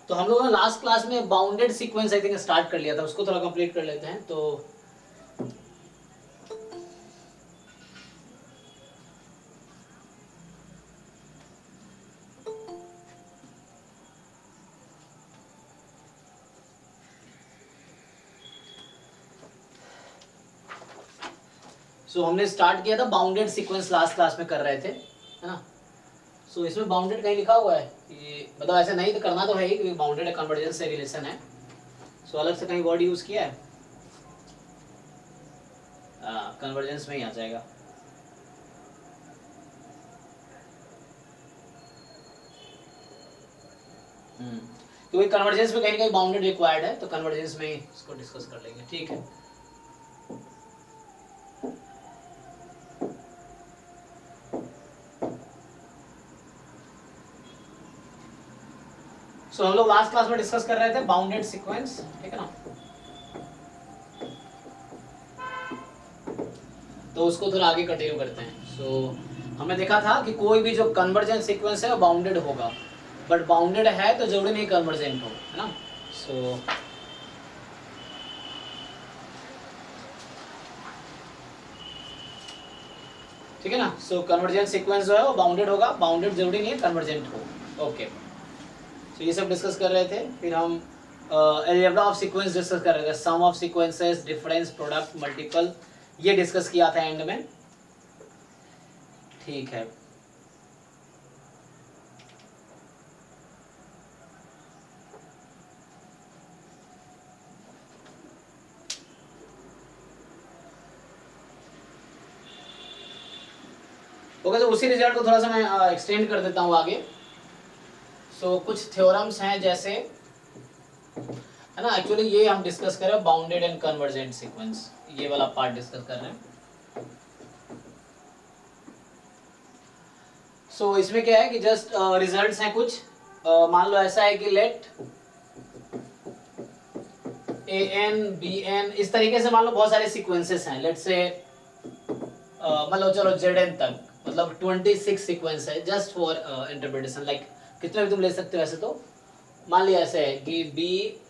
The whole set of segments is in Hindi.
तो हम लोगों ने लास्ट क्लास में bounded sequence I think start कर लिया था, उसको थोड़ा कंप्लीट कर लेते हैं। तो हमने स्टार्ट किया था बाउंडेड सीक्वेंस, लास्ट क्लास में कर रहे थे, है ना। इसमें बाउंडेड कहीं लिखा हुआ है कि मतलब ऐसे नहीं तो करना तो है ही, क्योंकि बाउंडेड कन्वर्जेंस से रिलेशन है। अलग से कहीं वर्ड यूज किया है, कन्वर्जेंस में ही आ जाएगा। क्योंकि कन्वर्जेंस में कहीं ना कहीं बाउंडेड रिक्वायर्ड है, तो कन्वर्जेंस में ही इसको डिस्कस कर लेंगे, ठीक है। हम लोग लास्ट क्लास में डिस्कस कर रहे थे बाउंडेड सीक्वेंस, ठीक है ना। तो उसको थोड़ा आगे कंटिन्यू करते हैं। हमने देखा था कि कोई भी जो कन्वर्जेंट सीक्वेंस है वो बाउंडेड होगा, बट बाउंडेड है तो जरूरी नहीं कन्वर्जेंट हो, है ना। ठीक है ना। कन्वर्जेंट सीक्वेंस जो है वो बाउंडेड होगा, बाउंडेड जरूरी नहीं है कन्वर्जेंट हो। ओके, ये सब डिस्कस कर रहे थे। फिर हम अलजेब्रा ऑफ सीक्वेंस डिस्कस कर रहे थे, sum of sequences, difference, product, multiple, ये डिस्कस किया था एंड में, ठीक है। ओके, तो उसी रिजल्ट को थोड़ा सा मैं एक्सटेंड कर देता हूँ आगे। कुछ थ्योरम्स हैं जैसे, है ना, एक्चुअली ये हम डिस्कस कर रहे हैं बाउंडेड एंड कन्वर्जेंट सीक्वेंस, ये वाला पार्ट डिस्कस कर रहे हैं। इसमें क्या है कि जस्ट रिजल्ट्स हैं कुछ, मान लो ऐसा है कि लेट an bn, इस तरीके से मान लो बहुत सारे सीक्वेंसेस हैं, लेट से मान लो चलो zn तक, मतलब 26 सीक्वेंस है, जस्ट फॉर इंटरप्रिटेशन, लाइक कितने भी तुम ले सकते हो। ऐसे तो मान लिया ऐसे है कि B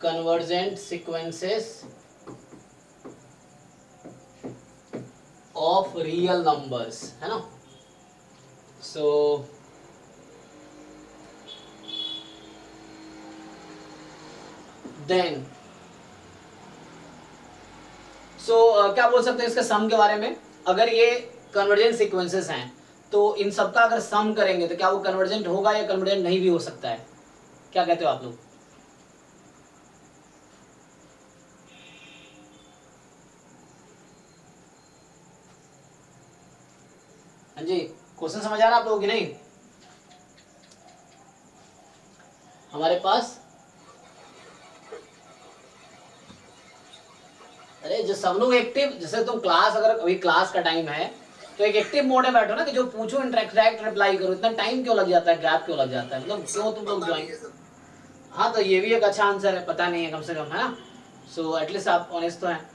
convergent sequences of real numbers, है ना। देन क्या बोल सकते हैं इसके सम के बारे में। अगर ये कन्वर्जेंट सीक्वेंसेस हैं तो इन सबका अगर सम करेंगे तो क्या वो कन्वर्जेंट होगा या कन्वर्जेंट नहीं भी हो सकता है, क्या कहते हो आप लोग। हाँ जी, क्वेश्चन समझ आ रहा है आप लोगों की नहीं। हमारे पास अरे जो सब लोग एक्टिव, जैसे तुम क्लास, अगर अभी क्लास का टाइम है तो एक एक्टिव मोड में बैठो ना, कि जो पूछो इंटरेक्ट रिप्लाई करो। इतना टाइम क्यों लग जाता है, गैप क्यों लग जाता है, मतलब क्यों तुम लोग ज्वाइन। हाँ, तो ये भी एक अच्छा आंसर है, पता नहीं है कम से कम, है ना। एटलीस्ट आप ऑनेस्ट तो हैं।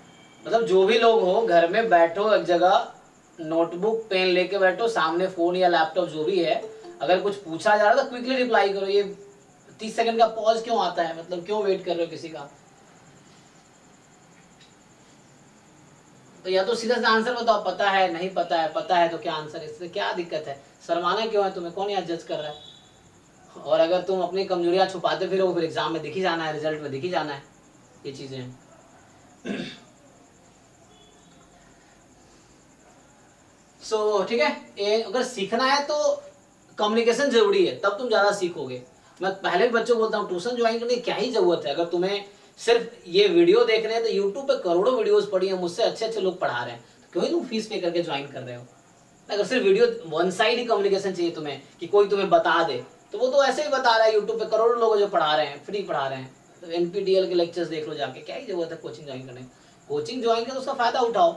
मतलब जो भी लोग हो, घर में बैठो एक जगह, नोटबुक पेन लेके बैठो, सामने फोन या लैपटॉप जो भी है, अगर कुछ पूछा जा रहा है तो क्विकली रिप्लाई करो। ये 30 सेकंड का पॉज क्यों आता है, मतलब क्यों वेट कर रहे हो किसी का। तो या तो सीधा सा आंसर बताओ, पता है, नहीं पता है, पता है तो क्या आंसर है, इससे क्या दिक्कत है, शर्माना क्यों है तुम्हें, कौन यहाँ जज कर रहा है। और अगर तुम अपनी कमजोरियां छुपाते फिर एग्जाम में दिख ही जाना है, रिजल्ट में दिख ही जाना है ये चीजें। ठीक है, अगर सीखना है तो कम्युनिकेशन जरूरी है, तब तुम ज्यादा सीखोगे। मैं पहले भी बच्चों को बोलता हूँ, ट्यूशन ज्वाइन करने की क्या ही जरूरत है। अगर तुम्हें सिर्फ ये वीडियो देखने हैं तो यूट्यूब पे करोड़ों वीडियोस पड़ी हैं, मुझसे अच्छे अच्छे लोग पढ़ा रहे हैं, तो क्यों ही तुम फीस पे करके ज्वाइन कर रहे हो। अगर सिर्फ वीडियो वन साइड ही कम्युनिकेशन चाहिए तुम्हें, कि कोई तुम्हें बता दे, तो वो तो ऐसे ही बता रहा है, यूट्यूब पे करोड़ों लोग जो पढ़ा रहे हैं, फ्री पढ़ा रहे हैं। तो NPTEL के लेक्चर्स देख लो जाके, क्या ही जरूरत है कोचिंग ज्वाइन करने। कोचिंग ज्वाइन करो, उसका फायदा उठाओ,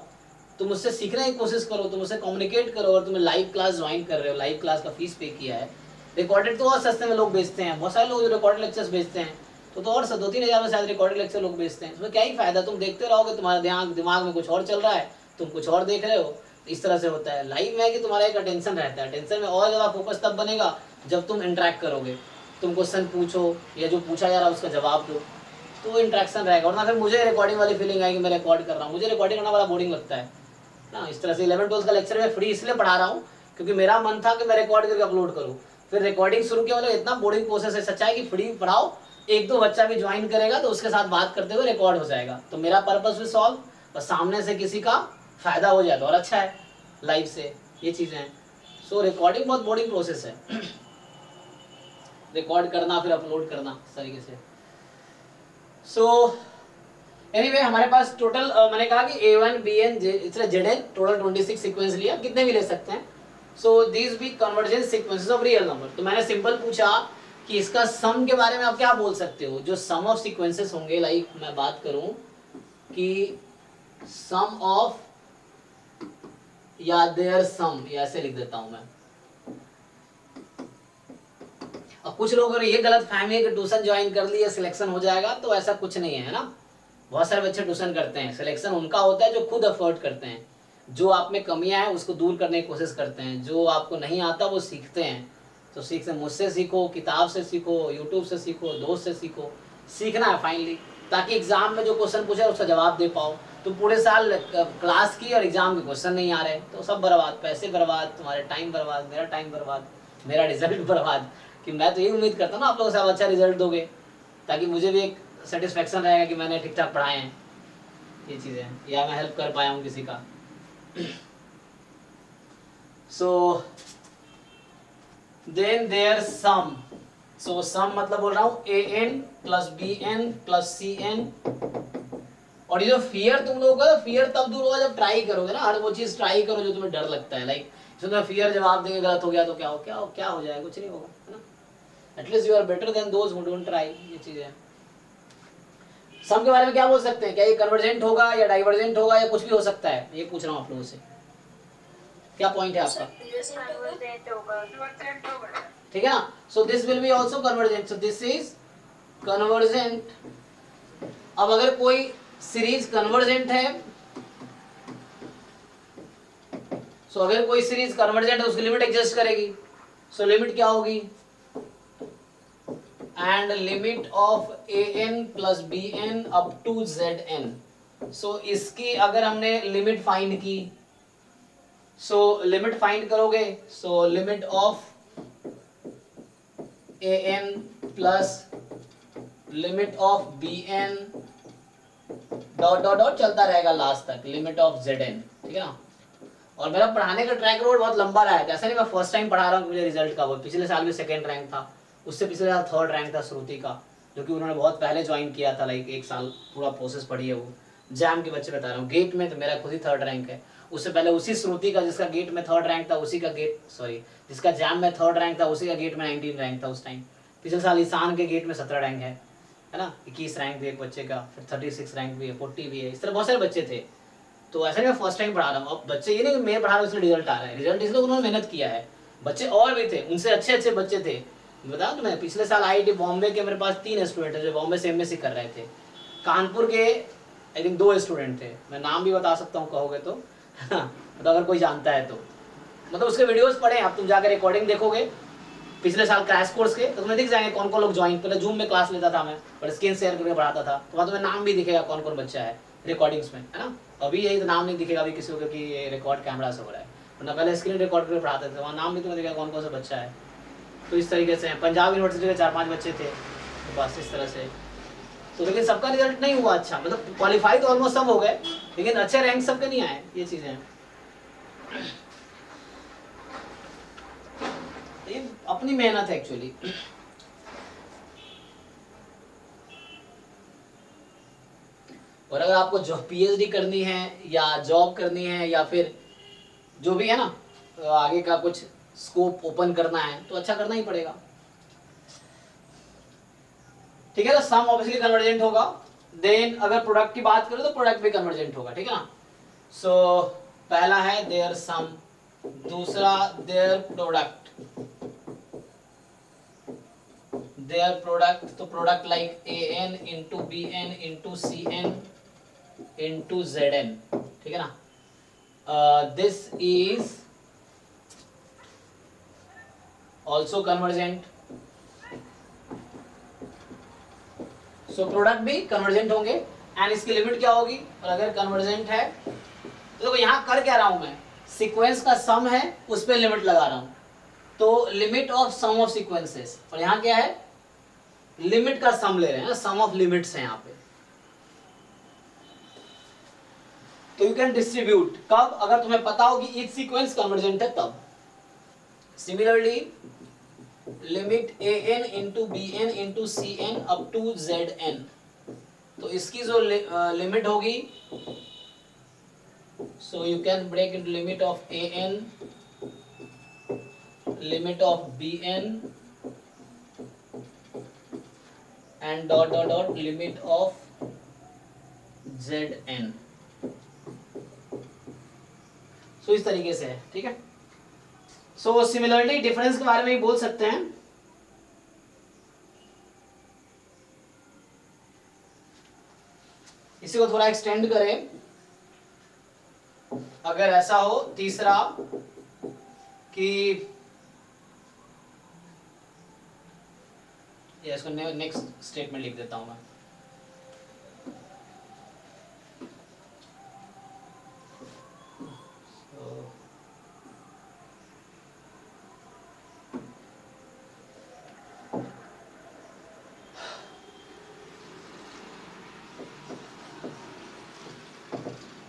तुम मुझसे सीखने की कोशिश करो, तुम मुझसे कम्युनिकेट करो। और तुम्हें लाइव क्लास ज्वाइन कर रहे हो, लाइव क्लास का फीस पे किया है, रिकॉर्डेड तो और सस्ते में लोग बेचते हैं, बहुत सारे लोग जो रिकॉर्डेड लेक्चर्स बेचते हैं, तो और 2-3 हज़ार में शायद रिकॉर्डेड लेक्चर लोग बेचते हैं। उसमें क्या ही फायदा, तुम देखते रहोगे, तुम्हारा दिमाग में कुछ और चल रहा है, तुम कुछ और देख रहे हो। इस तरह से होता है। लाइव में कि तुम्हारा एक अटेंशन रहता है, अटेंशन में और ज़्यादा फोकस तब बनेगा जब तुम इंटरेक्ट करोगे, तुम क्वेश्चन पूछो या जो पूछा जा रहा है उसका जवाब दो, तो इंटरेक्शन रहेगा। और ना फिर मुझे रिकॉर्डिंग वाली फीलिंग आएगी, मैं रिकॉर्ड कर रहा हूँ, मुझे रिकॉर्डिंग करना बड़ा बोरिंग लगता है ना। इस तरह से 11-12 का लेक्चर मैं फ्री इसलिए पढ़ा रहा हूँ क्योंकि मेरा मन था कि मैं रिकॉर्ड करके अपलोड करूँ। फिर रिकॉर्डिंग शुरू किया, वाला इतना बोरिंग प्रोसेस है। सच्चाई कि फ्री पढ़ाओ, एक दो बच्चा भी ज्वाइन करेगा तो उसके साथ बात करते हुए रिकॉर्ड हो जाएगा, तो मेरा पर्पस भी सॉल्व, और सामने से किसी का फायदा हो जाए तो और अच्छा है लाइव से, ये चीज़ें हैं। सो रिकॉर्डिंग बहुत बोरिंग प्रोसेस है रिकॉर्ड करना फिर अपलोड करना इस तरीके से। सो एनीवे हमारे पास टोटल मैंने कहा कि A1 BN ZN total 26 sequence लिया, कितने भी ले सकते हैं। So these be convergence sequences of real number. तो मैंने सिंपल पूछा कि इसका सम के बारे में आप क्या बोल सकते हो, जो सम ऑफ सीक्वेंसेस होंगे, लाइक मैं बात करूं कि सम ऑफ या देयर सम, ऐसे लिख देता हूं मैं। अब कुछ लोग अगर ये गलत फहमी है कि ट्यूशन ज्वाइन कर लिया सिलेक्शन हो जाएगा, तो ऐसा कुछ नहीं है ना। बहुत सारे बच्चे ट्यूशन करते हैं, सिलेक्शन उनका होता है जो खुद अफोर्ड करते हैं, जो आप में कमियां हैं उसको दूर करने की कोशिश करते हैं, जो आपको नहीं आता वो सीखते हैं। तो सीखते मुझसे सीखो, किताब से सीखो, यूट्यूब से सीखो, दोस्त से सीखो, सीखना है फाइनली, ताकि एग्जाम में जो क्वेश्चन पूछे उसका जवाब दे पाओ। तो पूरे साल क्लास की और एग्जाम के क्वेश्चन नहीं आ रहे तो सब बर्बाद, पैसे बर्बाद, तुम्हारे टाइम बर्बाद, मेरा टाइम बर्बाद, मेरा रिजल्ट बर्बाद। कि मैं तो यही उम्मीद करता हूँ ना आप लोग सब अच्छा रिजल्ट दोगे, ताकि मुझे भी एक सेटिस्फेक्शन रहेगा कि मैंने ठीक ठाक पढ़ाए हैं ये चीज़ें, या मैं हेल्प कर पाया हूँ किसी का। सो देन देयर सम, सो सम मतलब बोल रहा हूँ AN plus BN plus CN। और ये जो फियर तुम लोगों का, फियर तब दूर होगा जब ट्राई करोगे ना, हर वो चीज़ ट्राई करो जो तुम्हें डर लगता है। लाइक इसमें फियर जवाब देंगे गलत हो गया तो क्या हो जाएगा, कुछ नहीं होगा, है ना। At least you are better than those who don't try, ये चीज़ें। सम के बारे में क्या बोल सकते हैं, क्या ये कन्वर्जेंट होगा या डाइवर्जेंट होगा या कुछ भी हो सकता है, ये पूछ रहा हूँ आप लोगों से। क्या पॉइंट है आपका? ठीक है ना। So this will be also convergent, so this is convergent. अब अगर कोई सीरीज कन्वर्जेंट है, सो अगर कोई सीरीज कन्वर्जेंट है उसकी लिमिट एग्जिस्ट करेगी। सो लिमिट क्या होगी, and limit of AN plus BN up to ZN। सो इसकी अगर हमने लिमिट फाइंड की, सो लिमिट फाइंड करोगे, so limit of AN plus limit of BN dot dot dot चलता रहेगा लास्ट तक, लिमिट ऑफ ZN, ठीक है ना। और मेरा पढ़ाने का ट्रैक रोड बहुत लंबा रहा है, ऐसा नहीं मैं फर्स्ट टाइम पढ़ा रहा हूँ, मुझे रिजल्ट का वो पिछले साल भी 2nd रैंक था, उससे पिछले साल 3rd रैंक था श्रुति का, जो कि उन्होंने बहुत पहले ज्वाइन किया था, लाइक 1 साल पूरा प्रोसेस पढ़ी है वो। जैम के बच्चे बता रहा हूँ, गेट में तो मेरा खुद ही 3rd रैंक है, उससे पहले उसी श्रुति का जिसका गेट में 3rd रैंक था, उसी का जिसका जैम में 3rd रैंक था, उसी का गेट में 19 रैंक था उस टाइम। पिछले साल ईशान के गेट में 17 रैंक है ना, 21 रैंक भी एक बच्चे का, फिर 36 रैंक भी है, 40 भी है, इस तरह बहुत सारे बच्चे थे। तो ऐसा नहीं मैं फर्स्ट टाइम पढ़ा रहा हूँ। अब बच्चे ये नहीं कि मैं पढ़ा रहा हूँ इसलिए रिजल्ट आ रहा है, रिजल्ट इसलिए उन्होंने मेहनत किया है। बच्चे और भी थे, उनसे अच्छे अच्छे बच्चे थे। बताओ तो मैं पिछले साल IIT बॉम्बे के मेरे पास 3 स्टूडेंट है जो बॉम्बे से MSc कर रहे थे। कानपुर के आई थिंक 2 स्टूडेंट थे, मैं नाम भी बता सकता हूँ कहोगे तो मतलब अगर कोई जानता है तो, मतलब उसके वीडियोस पढ़े आप, तुम जाकर रिकॉर्डिंग देखोगे पिछले साल क्रैश कोर्स के, तो तुम्हें दिख जाएंगे कौन कौन लोग ज्वाइन। पहले जूम में क्लास लेता था मैं, और स्क्रीन शेयर करके पढ़ाता था, तो वहाँ तुम्हें नाम भी दिखेगा कौन कौन बच्चा है रिकॉर्डिंग्स में, है ना। अभी यही तो नाम नहीं दिखेगा अभी किसी को कि ये रिकॉर्ड कैमरा से हो रहा है, वरना पहले स्क्रीन रिकॉर्ड करके पढ़ाते थे, वहाँ नाम भी तुम्हें दिखेगा कौन कौन सा बच्चा है। तो इस तरीके से पंजाब यूनिवर्सिटी के 4-5 बच्चे थे तो बस इस तरह से। तो लेकिन सबका रिजल्ट नहीं हुआ अच्छा, मतलब क्वालिफाई तो ऑलमोस्ट सब हो गए, लेकिन अच्छे रैंक सबके नहीं आए, ये चीज़ें हैं। ये अपनी मेहनत है एक्चुअली। और अगर आपको जो PhD करनी है या जॉब करनी है या फिर जो भी है ना, तो आगे का कुछ स्कोप ओपन करना है तो अच्छा करना ही पड़ेगा, ठीक है। तो सम ऑब्वियसली कन्वर्जेंट होगा। देन अगर प्रोडक्ट की बात करें तो प्रोडक्ट भी कन्वर्जेंट होगा, ठीक है ना। सो पहला है देयर सम, दूसरा देयर प्रोडक्ट, तो product like AN into BN into CN into ZN, ठीक है ना। This is also convergent, so product भी कन्वर्जेंट होंगे एंड इसकी लिमिट क्या होगी, और अगर कन्वर्जेंट है तो देखो यहाँ कर क्या रहा हूं मैं, सीक्वेंस का सम है उस पर लिमिट लगा रहा हूं, तो limit of some of sequences, और यहाँ क्या है, लिमिट का सम ले रहे हैं, सम ऑफ लिमिट्स है यहाँ पे। तो यू कैन डिस्ट्रीब्यूट कब, अगर तुम्हें पता हो कि ईच सीक्वेंस कन्वर्जेंट है तब। Similarly limit A N into B N into C N up to Z N, तो इसकी जो लिमिट होगी, so you can break into limit of A N, limit of B N and dot dot dot limit of Z N. So इस तरीके से है, ठीक है। सो सिमिलरली डिफरेंस के बारे में भी बोल सकते हैं। इसी को थोड़ा एक्सटेंड करें, अगर ऐसा हो तीसरा कि इसको नेक्स्ट स्टेटमेंट लिख देता हूं मैं,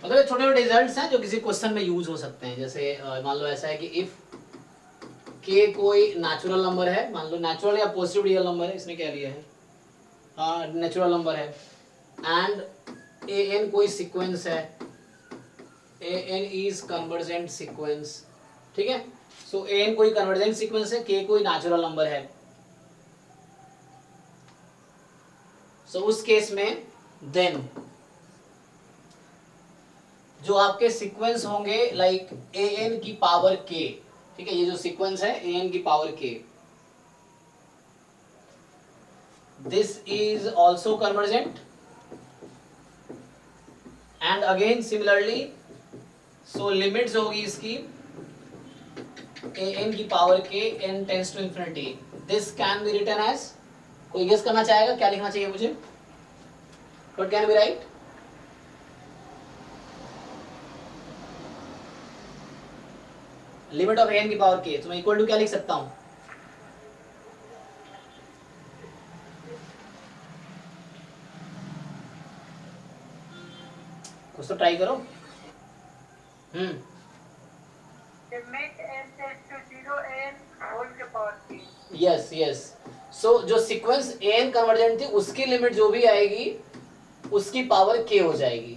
मतलब छोटे छोटे रिजल्ट्स हैं जो किसी क्वेश्चन में यूज हो सकते हैं। जैसे मान लो ऐसा है कि इफ के कोई नेचुरल नंबर है, मान लो नेचुरल या पॉजिटिव रियल नंबर है, इसने क्या लिया है, हाँ नेचुरल नंबर है, एंड ए एन कोई सीक्वेंस है, a N is convergent sequence, ठीक है। सो ए एन कोई कन्वर्जेंट सीक्वेंस है, के कोई नेचुरल नंबर है, सो उस केस में देन जो आपके सीक्वेंस होंगे लाइक ए एन की पावर के, ठीक है, ये जो सीक्वेंस है ए एन की power k, this is also convergent and again similarly, so limits होगी इसकी ए एन की power k n tends to infinity, this can be written as, कोई गेस करना चाहेगा क्या लिखना चाहिए मुझे, what can be right, limit of n की पावर के, तो मैं इक्वल टू क्या लिख सकता हूं, कुछ तो ट्राई करो। यस यस, सो जो सीक्वेंस एन कन्वर्जेंट थी उसकी लिमिट जो भी आएगी उसकी पावर के हो जाएगी।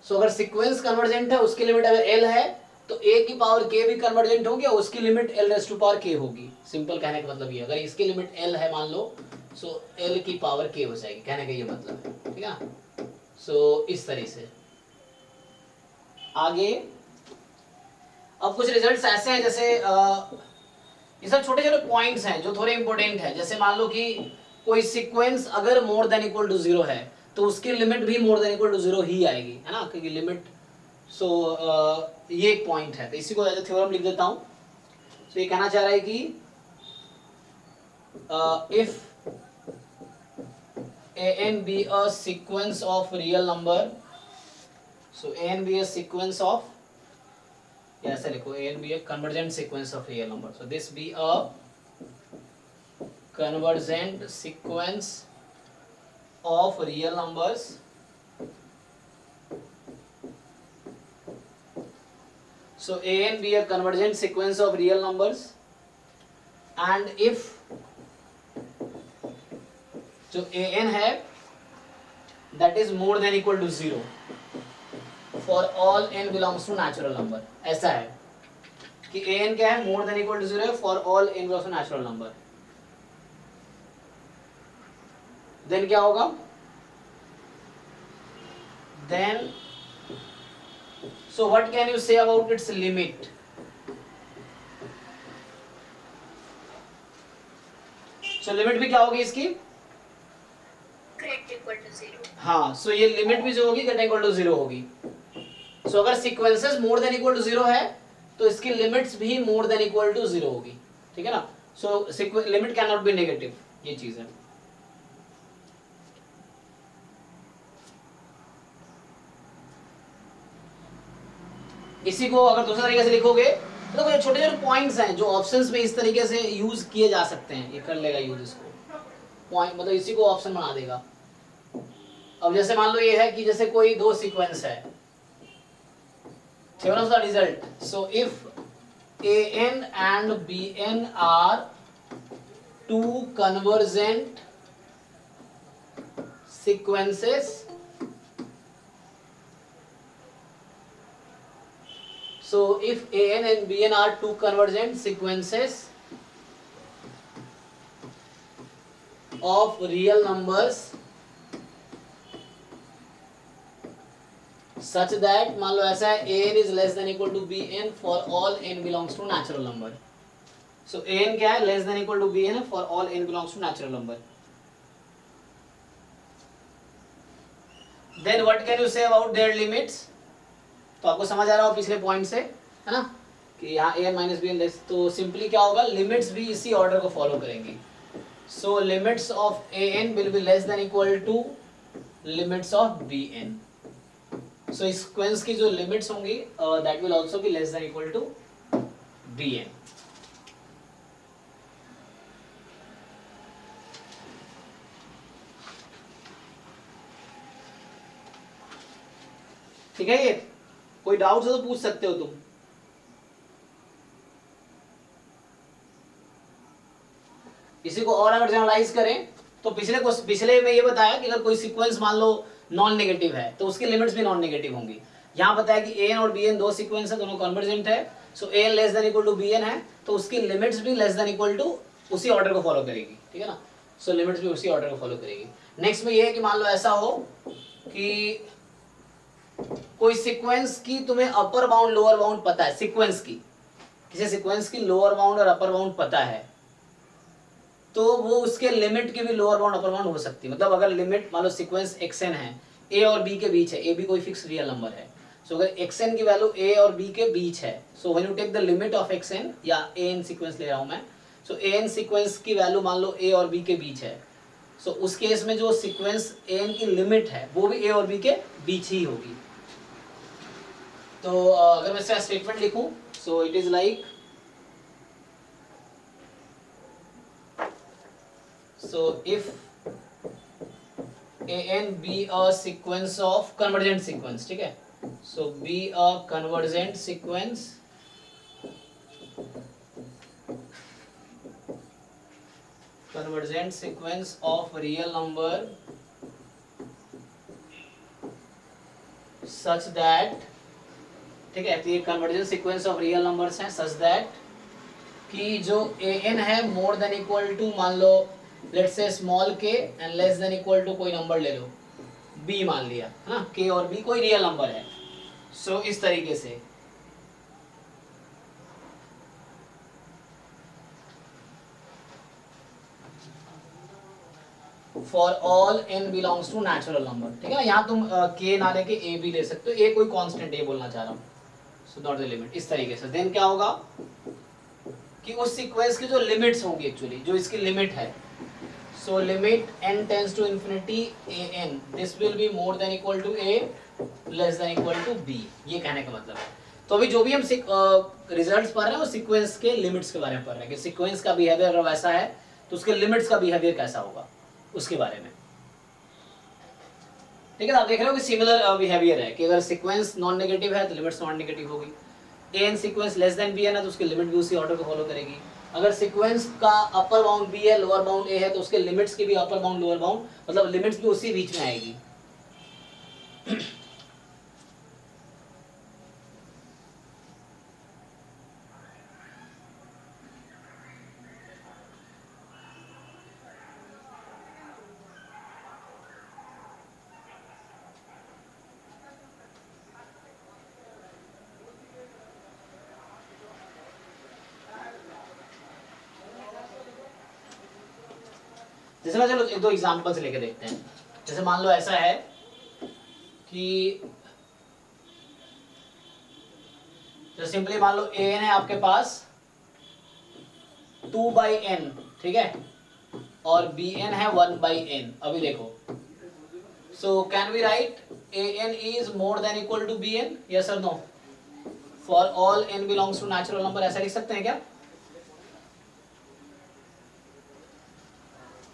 सो अगर सीक्वेंस कन्वर्जेंट है उसकी लिमिट अगर एल है तो ए की पावर के भी कन्वर्जेंट होगी और उसकी limit L raise to power k होगी। सिंपल कहने का मतलब ये, अगर इसकी लिमिट एल है मान लो, सो एल की पावर के हो जाएगी, कहने का ये मतलब है, ठीक है। सो इस तरह से आगे अब कुछ रिजल्ट्स ऐसे हैं, जैसे ये सब छोटे छोटे पॉइंट्स हैं जो थोड़े इंपॉर्टेंट है। जैसे मान लो कि कोई सीक्वेंस अगर मोर देन इक्वल टू 0 है तो उसकी लिमिट भी मोर देन इक्वल टू 0 ही आएगी, है ना, क्योंकि लिमिट, सो ये एक पॉइंट है। तो इसी को एज ए थ्योरम लिख देता हूं। सो ये कहना चाह रहा है कि if an be a sequence of real number, so an be a sequence of, या ऐसे लिखो, an be a convergent sequence of real number, so this be a convergent sequence of real numbers so an be a convergent sequence of real numbers and if जो an है that is more than equal to 0 for all n belongs to natural number, ऐसा है कि an क्या है, more than equal to 0 for all n belongs to natural number, then क्या होगा, then so what can you say about its limit, so limit भी क्या होगी इसकी, हाँ, सो ये लिमिट भी जो होगी ग्रेटर इक्वल टू 0 होगी। सो अगर sequences more than equal to 0 है तो इसकी लिमिट्स भी मोर देन इक्वल टू 0 होगी, ठीक है ना। So limit can not be negative, ये चीज है। इसी को अगर दूसरे तरीके से लिखोगे तो ये छोटे छोटे पॉइंट्स हैं जो ऑप्शंस में इस तरीके से यूज किए जा सकते हैं, ये कर लेगा यूज इसको, पॉइंट मतलब इसी को ऑप्शन बना देगा। अब जैसे मान लो ये है कि जैसे कोई दो सीक्वेंस है, theorem of the result, so if an and bn are two convergent sequences, so if an and bn are two convergent sequences of real numbers such that, मान लो ऐसा है an is less than equal to bn for all n belongs to natural number, so an क्या है, less than equal to bn है for all n belongs to natural number, then what can you say about their limits? तो आपको समझ आ रहा हो पिछले पॉइंट से, है ना, कि यहाँ an minus B N less, तो सिंपली क्या होगा, लिमिट्स भी इसी ऑर्डर को फॉलो करेंगी। So limits of an will be less than equal to limits of bn, so इस सीक्वेंस की जो लिमिट्स होंगी that will also be less than equal to bn। ठीक है, ये कोई डाउट हो तो पूछ सकते हो तुम। इसी को और अगर जनरलाइज करें तो पिछले में ये बताया कि अगर कोई सीक्वेंस मान लो नॉन नेगेटिव है तो उसकी लिमिट्स भी नॉन नेगेटिव होंगी। यहाँ बताया कि एन और बी एन दो सीक्वेंस है, दोनों कन्वर्जेंट है, so N less than equal to B N है, तो उसकी लिमिट्स भी लेस देन इक्वल टू उसी ऑर्डर को फॉलो करेगी, ठीक है ना, सो लिमिट्स भी उसी ऑर्डर को फॉलो करेगी। नेक्स्ट में ये है कि मान लो ऐसा हो कि कोई सीक्वेंस की तुम्हें अपर बाउंड लोअर बाउंड पता है, सीक्वेंस की किसी सीक्वेंस की लोअर बाउंड और अपर बाउंड पता है, तो वो उसके लिमिट की भी लोअर बाउंड अपर बाउंड हो सकती है। मतलब अगर लिमिट मान लो सीक्वेंस xn है, a और b के बीच है, a भी कोई फिक्स रियल नंबर है, सो अगर xn की वैल्यू a और b के बीच है, so when you take the limit of xn, या an सीक्वेंस ले रहा हूं मैं, सो an सीक्वेंस की वैल्यू मान लो a और b के बीच है, सो उस केस में जो सीक्वेंस an की लिमिट है वो भी a और b के बीच ही होगी। तो अगर मैं इसका स्टेटमेंट लिखूं, सो it is like, so if an be a sequence of convergent sequence, ठीक है, so be a convergent sequence of real number such that, ठीक है, तो ये convergent sequence of real numbers हैं such that कि जो an है more than equal to, मान लो let's say small k and less than equal to कोई नंबर ले लो, b मान लिया, है ना, k और b कोई रियल नंबर है, सो इस तरीके से for all n belongs to natural number, ठीक है ना, यहाँ तुम k ना लेके a भी ले सकते हो, a कोई कांस्टेंट a बोलना चाह रहा हूँ, सो नॉट द लिमिट, इस तरीके से। देन क्या होगा कि उस सीक्वेंस की जो लिमिट्स होंगी, एक्चुअली जो इसकी लिमिट है, so limit n tends to infinity an, this will be more than equal to a less than equal to b, ये कहने का मतलब है। तो अभी जो भी हम रिजल्ट्स पढ़ रहे हैं वो सीक्वेंस के लिमिट्स के बारे में पढ़ रहे हैं कि सीक्वेंस का बिहेवियर अगर वैसा है तो उसके लिमिट्स का बिहेवियर कैसा होगा, उसके बारे में, ठीक है। आप देख रहे हो कि सिमिलर बिहेवियर है कि अगर सीक्वेंस नॉन नेगेटिव है तो लिमिट्स नॉन नेगेटिव होगी, n sequence less than b है ना तो उसकी लिमिट भी उसी ऑर्डर को फॉलो करेगी। अगर सीक्वेंस का अपर बाउंड बी है, लोअर बाउंड ए है, तो उसके लिमिट्स की भी अपर बाउंड लोअर बाउंड, मतलब लिमिट्स भी उसी बीच में आएगी। जैसे ना, चलो एक दो एग्जांपल्स लेके देखते हैं। जैसे मान लो ऐसा है कि तो सिंपली मान लो एन है आपके पास 2/n, ठीक है, और bn है 1/n। अभी देखो, so can we write an is more than equal to bn, yes और no? For all n belongs to natural number, ऐसा लिख सकते हैं क्या?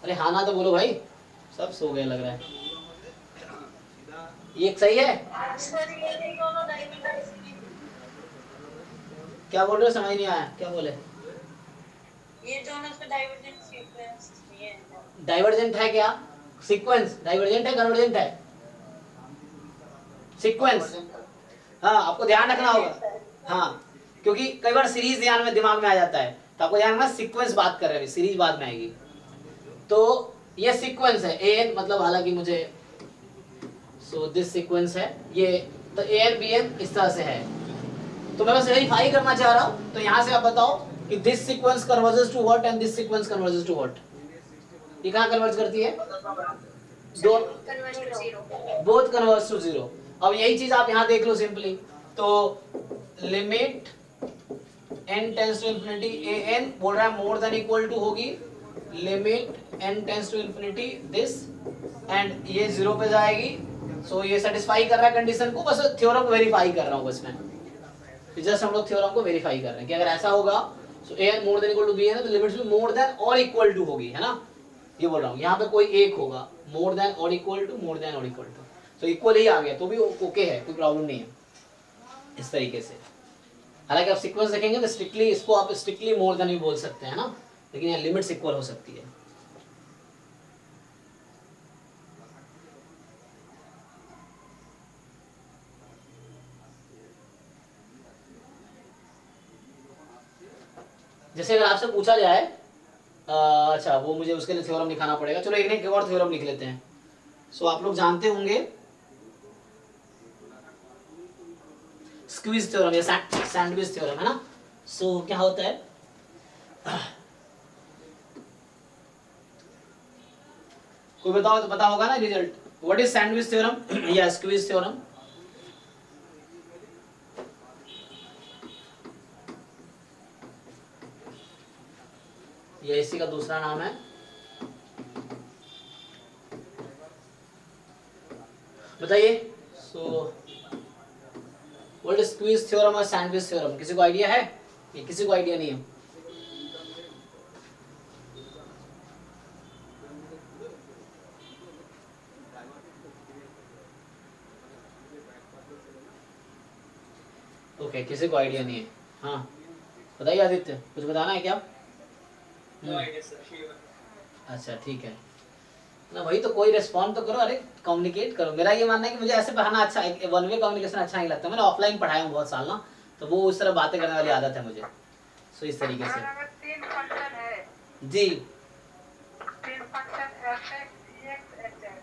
अरे हाँ ना तो बोलो भाई, सब सो गए लग रहा है। ये सही है? क्या बोल रहे हो, समझ नहीं आया, क्या बोले? ये दोनों से डाइवर्जेंट सीक्वेंस ये है। डाइवर्जेंट है क्या? सीक्वेंस डाइवर्जेंट है, कन्वर्जेंट है? सीक्वेंस। हाँ, आपको ध्यान रखना होगा। हाँ, क्योंकि कई बार सीरीज ध्यान में दिमाग में आ जाता है, तो आपको ध्यान रखना सीक्वेंस बात कर रहे हैं, सीरीज बाद में आएगी। तो ये सीक्वेंस है एन, मतलब हालांकि मुझे सो दिस सीक्वेंस है ये, तो ए एन बी एन इस तरह से है। तो मैं बस वेरीफाई करना चाह रहा हूं, तो यहां से आप बताओ कि this sequence converges to what and this sequence converges to what. ये कहां कन्वर्ज करती है? दो, बोथ कन्वर्ज टू जीरो। अब यही चीज आप यहां देख लो सिंपली, तो limit n tends to infinity a n बोल रहा है मोर देन इक्वल टू होगी limit n tends to infinity this, and ये जीरो पे जाएगी। सो ये सेटिस्फाई कर रहा है कंडीशन को, बस थ्योरम को वेरीफाई कर रहा हूं बस मैं, जस्ट हम लोग थ्योरम को वेरीफाई कर रहे हैं कि अगर ऐसा होगा so A N more than equal to B N, तो लिमिट्स भी मोर देन और इक्वल टू होगी, है ना? ये बोल रहा हूँ, यहाँ पे कोई एक होगा मोर देन और इक्वल टू, मोर देन और इक्वल टू, तो इक्वल ही आ गया तो भी ओके है, कोई प्रॉब्लम नहीं है इस तरीके से। हालांकि आप सीक्वेंस देखेंगे तो स्ट्रिक्टली इसको आप स्ट्रिक्टली मोर देन भी बोल सकते हैं ना, लेकिन यहाँ लिमिट्स इक्वल हो सकती है। जैसे अगर आपसे पूछा जाए अच्छा वो मुझे उसके लिए थ्योरम लिखाना पड़ेगा, चलो एक और थ्योरम लिख लेते हैं। सो आप लोग जानते होंगे स्क्वीज थ्योरम या सैंडविच थ्योरम, है ना? सो क्या होता है, कोई बताओ तो पता होगा ना result. What is sandwich theorem या स्क्वीज थ्योरम? ये इसी का दूसरा नाम है, बताइए। सो व्हाट इज स्क्वीज थ्योरम और सैंडविच थ्योरम, किसी को आइडिया है? ये किसी को आइडिया नहीं है? ओके, किसी को आइडिया नहीं है। हाँ बताइए आदित्य, कुछ बताना है क्या? अच्छा ठीक है ना, वही तो, कोई रिस्पॉन्ड तो करो, अरे कम्युनिकेट करो। मेरा ये मानना है कि मुझे ऐसे पढ़ाना अच्छा, वन वे कम्युनिकेशन अच्छा नहीं लगता। मैंने ऑफलाइन पढ़ाया हूँ बहुत साल ना, तो वो उस तरह बातें करने वाली आदत है मुझे। सो इस तरीके से तीन फंक्शन है जी, तीन फंक्शन fx dx hx,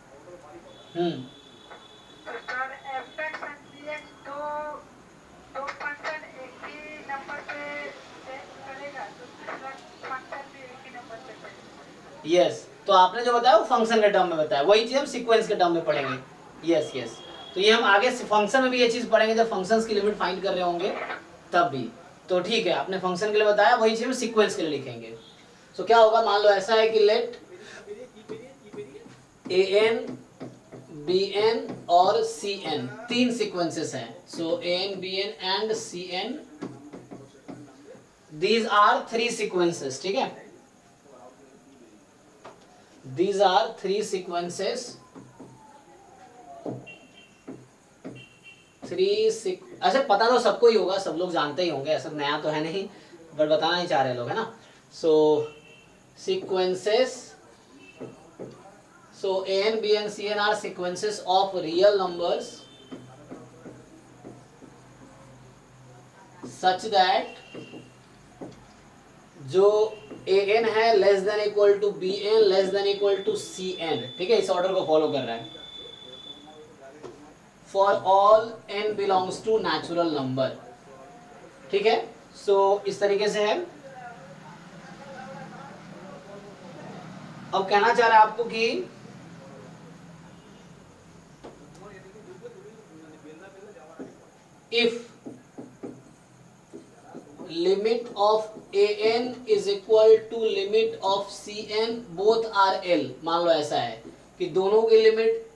तो सर fx and dx दो फंक्शन एक ही नंबर पे चलेगा, तो दूसरा फंक्शन भी एक ही नंबर पे चलेगा। यस, तो आपने जो बताया वो फंक्शन के टर्म में बताया, वही चीज हम सीक्वेंस के टर्म में पढ़ेंगे। यस यस, तो ये हम आगे फंक्शन में भी ये चीज पढ़ेंगे जब फंक्शंस की लिमिट फाइंड कर रहे होंगे तब भी। तो ठीक है, आपने फंक्शन के लिए बताया, वही चीज हम सीक्वेंस के लिए लिखेंगे। सो क्या होगा, मान लो ऐसा है कि let A N B N और सी एन तीन सीक्वेंसेस हैं। So A N B N and C N, these are three sequences, ठीक है? These are three sequences. ऐसे पता तो सबको ही होगा, सब लोग जानते ही होंगे, ऐसा नया तो है नहीं, बट बताना नहीं चाह रहे लोग, है ना? So sequences, so A N B N C N are sequences of real numbers such that जो ए एन है less than equal to B N less than equal to C N, ठीक है? इस ऑर्डर को फॉलो कर रहा है। For all N belongs to natural number, ठीक है? सो इस तरीके से है। अब कहना चाह रहा है आपको कि if limit of an is equal to limit of cn both are l, मान लो ऐसा है कि दोनों की लिमिट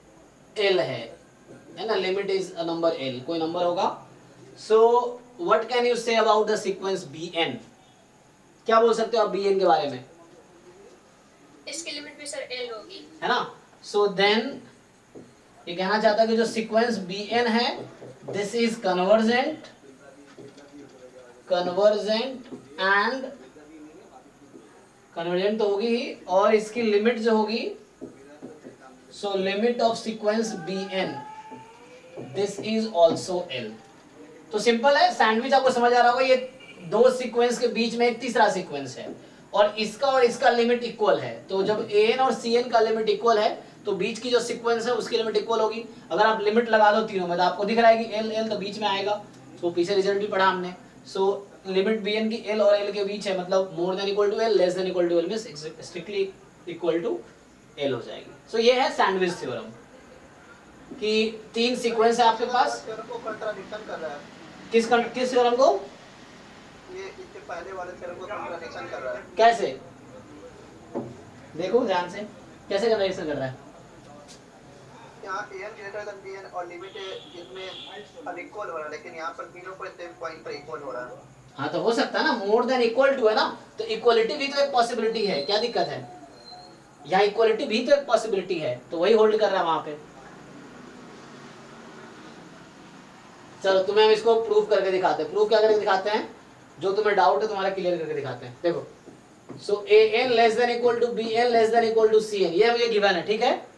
l है ना, limit is a number l, कोई नंबर होगा. सो what can you say about the sequence bn, क्या बोल सकते हो आप bn के बारे में? इसकी लिमिट भी सर एल होगी, है ना. सो देन ये कहना चाहता है कि जो सीक्वेंस bn है this is convergent and convergent तो होगी ही, और इसकी लिमिट जो होगी, so limit of sequence bn this is also l. तो सिंपल है, सैंडविच आपको समझ आ रहा होगा. ये दो सीक्वेंस के बीच में एक तीसरा सीक्वेंस है और इसका लिमिट इक्वल है. तो जब an और cn का लिमिट इक्वल है तो बीच की जो सीक्वेंस है उसकी लिमिट इक्वल होगी. अगर आप लिमिट लगा दो तीनों में तो आपको दिख रहा है कि l l तो बीच में आएगा. तो पीछे रिजल्ट भी पढ़ा हमने. सो लिमिट bn की l और l के बीच है, मतलब more than equal to l, less than equal to l में स्ट्रिक्टली इक्वल टू l हो जाएगी. सो ये है सैंडविच थ्योरम कि तीन सीक्वेंस है आपके पास. को कंट्राडिक्शन कर रहा है, किस थ्योरम को? ये इसके पहले वाले थ्योरम को कंट्राडिक्शन कर रहा है. कैसे? देखो ध्यान से, कैसे कंट्राडिक्शन कर रहा है? यहाँ an ग्रेटर देन bn और लिमिट इसमें अनइक्वल हो रहा है, लेकिन यहाँ पर तीनों को सेम पॉइंट पर इक्वल हो रहा है. हाँ तो हो सकता है ना, मोर देन इक्वल टू है ना, तो इक्वलिटी भी तो एक पॉसिबिलिटी है. क्या दिक्कत है? यहाँ इक्वलिटी भी तो एक पॉसिबिलिटी है, तो वही होल्ड कर रहा है वहां पे. चलो तुम्हें हम इसको प्रूफ करके दिखाते हैं. प्रूफ क्या करके दिखाते हैं? जो तुम्हें डाउट है तुम्हारा क्लियर करके दिखाते हैं. देखो, so an less than equal to bn less than equal to cn, ये मुझे गिवन है, ठीक है.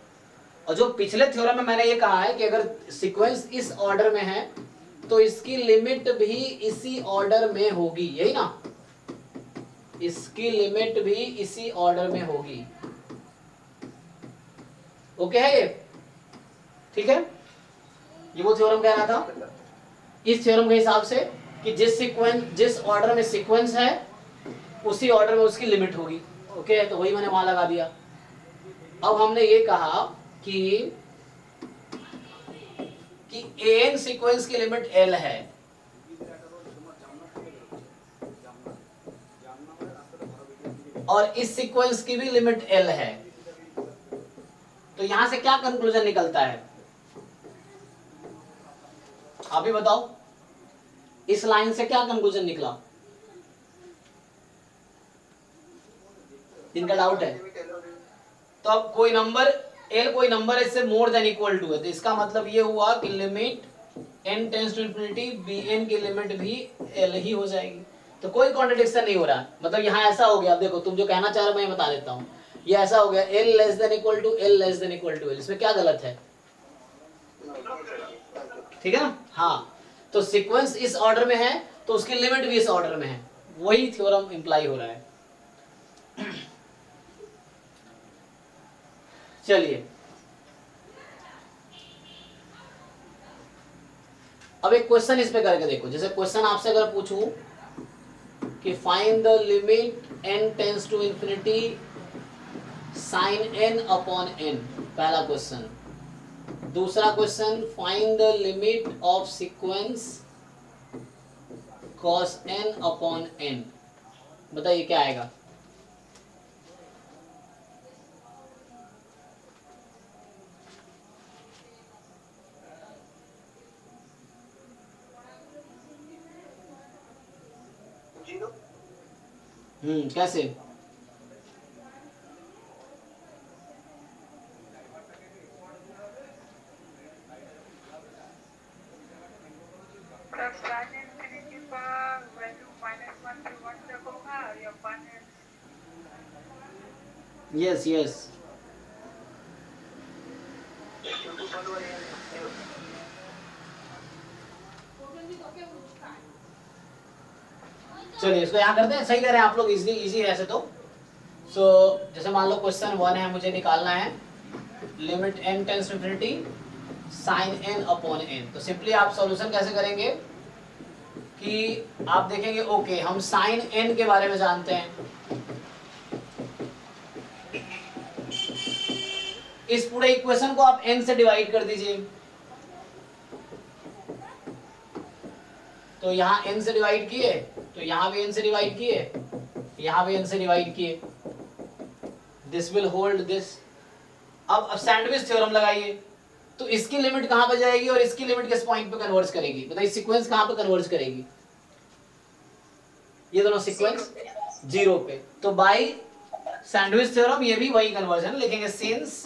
और जो पिछले थ्योरम में मैंने ये कहा है कि अगर सीक्वेंस इस ऑर्डर में है तो इसकी लिमिट भी इसी ऑर्डर में होगी, यही ना, इसकी लिमिट भी इसी ऑर्डर में होगी. ओके है ये, ठीक है. ये वो थ्योरम कह रहा था. इस थ्योरम के हिसाब से कि जिस ऑर्डर में सीक्वेंस है उसी ऑर्डर में उसकी लिमिट होगी. ओके, तो वही मैंने वहां लगा दिया. अब हमने ये कहा कि an सीक्वेंस की लिमिट l है, और इस सीक्वेंस की भी लिमिट l है. तो यहां से क्या कंक्लूजन निकलता है? आप ही बताओ, इस लाइन से क्या कंक्लूजन निकला? जिनका डाउट है. तो अब कोई नंबर l, कोई नंबर इससे मोर देन इक्वल टू है, तो इसका मतलब ये हुआ कि limit n tends to infinity bn की लिमिट भी l ही हो जाएगी. तो कोई कॉन्ट्रडिक्शन नहीं हो रहा. मतलब यहाँ ऐसा हो गया, अब देखो तुम जो कहना चाह रहे हो मैं बता देता हूँ. ये ऐसा हो गया l less than equal to l less than equal to l, इसमें क्या गलत है? ठीक है ना. हाँ, तो सीक्वेंस इस ऑर्डर में है तो उसकी लिमिट भी इस ऑर्डर में है, वही थ्योरम इंप्लाई हो रहा है. चलिए अब एक क्वेश्चन इस पे करके देखो. जैसे क्वेश्चन आपसे अगर पूछूं कि find the limit n tends to infinity sin n upon n, पहला क्वेश्चन. दूसरा question, find the limit of sequence cos n upon n. बताइए क्या आएगा? कैसे? तब sin infinity का वैल्यू -1 से 1 तक होगा या 1 है? Yes yes. चलिए इसको यहाँ करते हैं. सही कह रहे हैं आप लोग, इजी है ऐसे तो. सो जैसे मान लो क्वेश्चन 1 है, मुझे निकालना है limit n tends to infinity sin n upon n. तो सिंपली आप सॉल्यूशन कैसे करेंगे कि आप देखेंगे, ओके हम sin n के बारे में जानते हैं. इस पूरे इक्वेशन को आप n से डिवाइड कर दीजिए. तो यहाँ n से डिवाइड किए तो यहाँ भी n से डिवाइड किए, यहाँ भी n से डिवाइड किए, दिस विल होल्ड दिस। अब सैंडविच थ्योरम लगाइए, तो इसकी लिमिट कहां पे जाएगी और इसकी लिमिट किस पॉइंट पे कन्वर्ज करेगी, बताइए सीक्वेंस कहां पे कन्वर्ज करेगी, ये दोनों सीक्वेंस 0 पे। तो बाय सैंडविच थ्योरम ये भी वही कन्वर्जन लिखेंगे, सिंस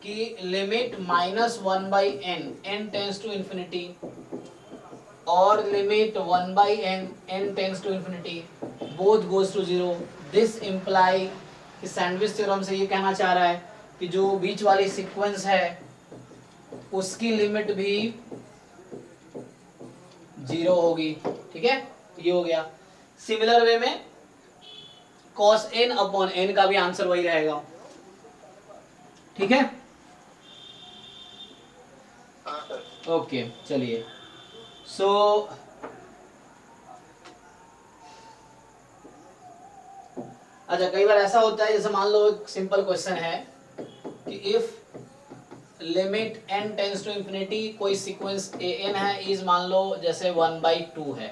की limit -1/n, n tends to infinity, और limit 1/n, n tends to infinity, both goes to 0, this imply कि सैंडविच थ्योरम से ये कहना चाह रहा है कि जो बीच वाली सीक्वेंस है उसकी लिमिट भी 0 होगी, ठीक है, ये हो गया। सिमिलर वे में cos n अपॉन n का भी आंसर वही रहेगा, ठीक है, हाँ सर। ओके चलिए। सो अच्छा, कई बार ऐसा होता है, जैसे मान लो एक सिंपल क्वेश्चन है कि if limit n tends to infinity, कोई सीक्वेंस an है, इज मान लो जैसे 1/2 है,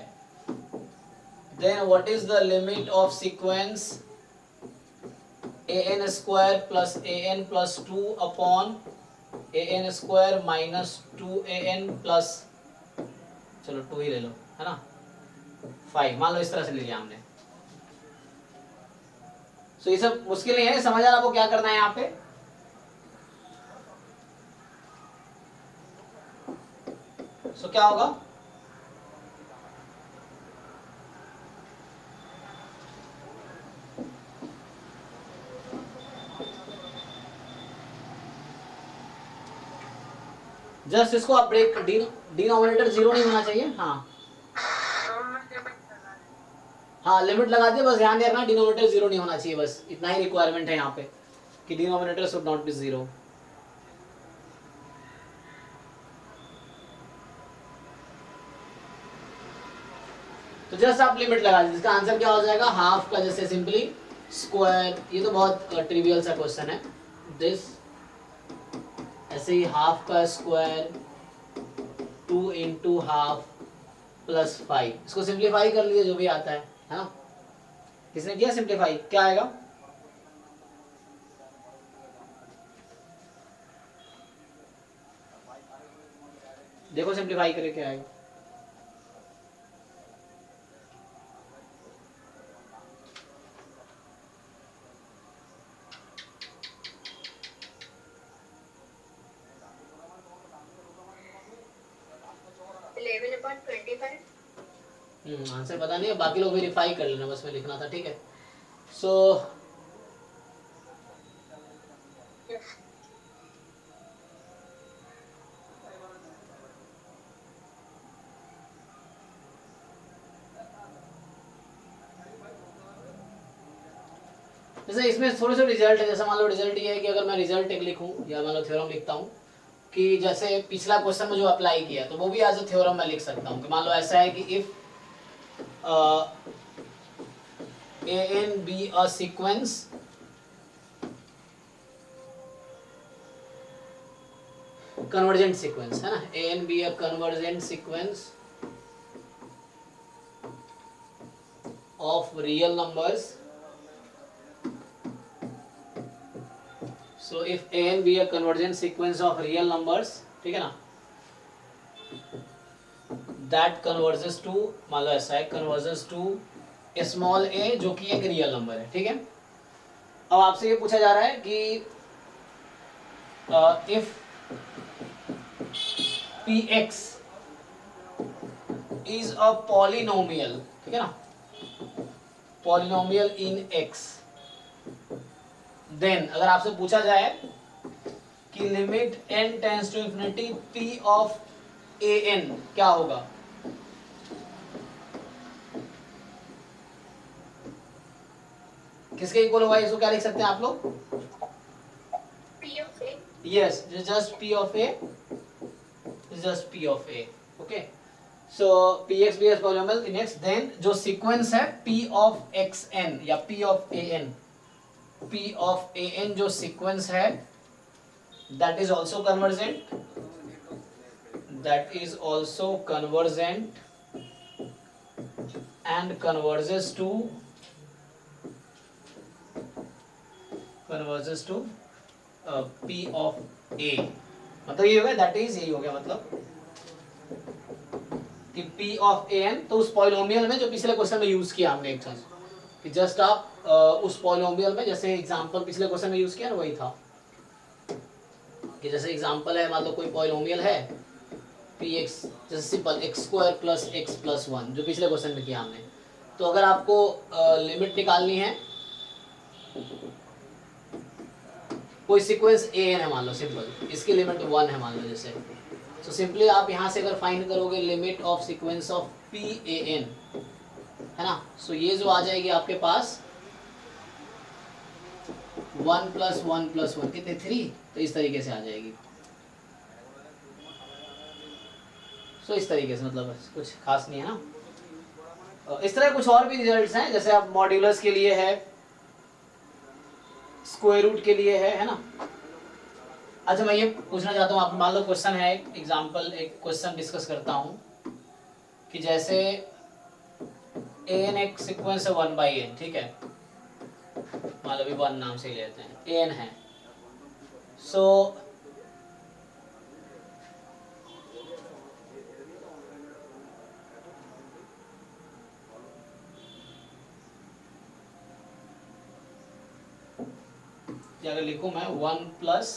then what is the limit of sequence an square plus an plus 2 upon an square minus 2an plus, चलो 2 ही ले लो, है ना, 5, मान लो इस तरह से ले लिया हमने। सो ये सब मुश्किल नहीं है, समझ आ रहा आपको क्या करना है यहाँ पे। सो क्या होगा, जस्ट इसको आप ब्रेक, डिनोमिनेटर 0 नहीं होना चाहिए, हाँ हाँ लिमिट लगा दिए, बस ध्यान रखना डिनोमिनेटर 0 नहीं होना चाहिए, बस इतना ही रिक्वायरमेंट है यहाँ पे कि डिनोमिनेटर शुड नॉट बी 0। तो जस्ट आप लिमिट लगा दीजिए, इसका आंसर क्या हो जाएगा, हाफ का जैसे सिंपली स्क्वायर, ये तो बहुत ट्रिवियल सा क्वेश्चन है, दिस ऐसे ही हाफ का स्क्वायर 2 इंटू हाफ प्लस 5, इसको सिंप्लीफाई कर लीजिए जो भी आता है ना, किसने किया सिंप्लीफाई, क्या आएगा, देखो सिंप्लीफाई करके क्या आएगा, आंसर पता नहीं है, बाकी लोग वेरीफाई कर लेना, बस मैं लिखना था, ठीक है। सो जैसे इसमें थोड़े से रिजल्ट है, जैसे मान लो रिजल्ट ये है कि अगर मैं रिजल्ट एक लिखूं या मान लो थ्योरम लिखता हूं कि जैसे पिछला क्वेश्चन में जो अप्लाई किया तो वो भी एज अ थ्योरम मैं लिख सकता हूं कि मान लो ऐसा है कि if an be a sequence convergent sequence, है ना, an be a convergent sequence of real numbers, so if an be a convergent sequence of real numbers, ठीक है ना, that converges to, मान लो ऐसा है, converges to स्मॉल a जो कि एक रियल नंबर है, ठीक है। अब आपसे ये पूछा जा रहा है कि if px is a polynomial, ठीक है ना, पॉलिनोमियल इन x, देन अगर आपसे पूछा जाए कि limit n tends to infinity p of an क्या होगा, किसके इक्वल होगा, इसको क्या लिख सकते हैं आप लोग, P of A. yes, just p of a, just p of a, okay, so px भी is polynomial in x, then जो सीक्वेंस है p of xn या p of an, p of an जो सीक्वेंस है that is also convergent, that is also convergent and converges to P of A, मतलब ये हो गया, दैट इज यही हो गया, मतलब कि P of an, तो उस पॉलिनोमियल में जो पिछले क्वेश्चन में यूज किया हमने एक चीज, कि जस्ट आप उस पॉलिनोमियल में जैसे एग्जांपल पिछले क्वेश्चन में यूज किया ना, वही था कि जैसे एग्जांपल है, मान लो कोई पॉलिनोमियल है px, जैसे simple x² plus x plus 1 जो पिछले क्वेश्चन में किया हमने। तो अगर आपको लिमिट निकालनी है, कोई सीक्वेंस an है मान लो, सिंपल इसकी लिमिट 1 है मान लो जैसे, तो सिंपली आप यहाँ से अगर फाइंड करोगे limit of sequence of PAN, है ना, सो ये जो आ जाएगी आपके पास 1 प्लस 1 प्लस 1 कितने 3, तो इस तरीके से आ जाएगी। सो इस तरीके से, मतलब कुछ खास नहीं है ना। इस तरह कुछ और भी रिजल्ट्स हैं, जैसे आप मॉड्यूलस के लिए है, स्क्वायर रूट के लिए है ना। अच्छा मैं ये पूछना चाहता हूँ, आप मान लो क्वेश्चन है, एग्जांपल एक क्वेश्चन डिस्कस करता हूँ कि जैसे an एक सीक्वेंस है 1/n, ठीक है, मान लो भी 1 नाम से ही लेते हैं, an है। सो अगर लिखूं मैं 1 प्लस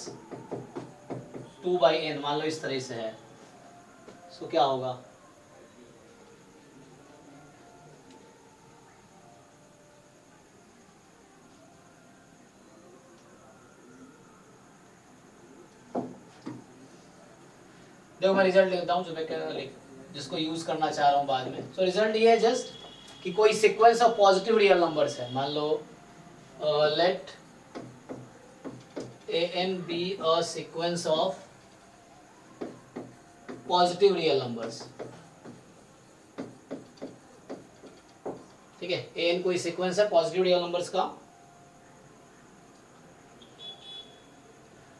2/n, मान लो इस तरह से है, सो क्या होगा, देखो मैं रिजल्ट लिखता हूँ जो मैं जिसको यूज करना चाह रहा हूँ बाद में। सो रिजल्ट ये है जस्ट कि कोई sequence of positive real numbers है, मान लो late an be a sequence of positive real numbers, ठीक है, an कोई सीक्वेंस है पॉजिटिव रियल नंबर्स का,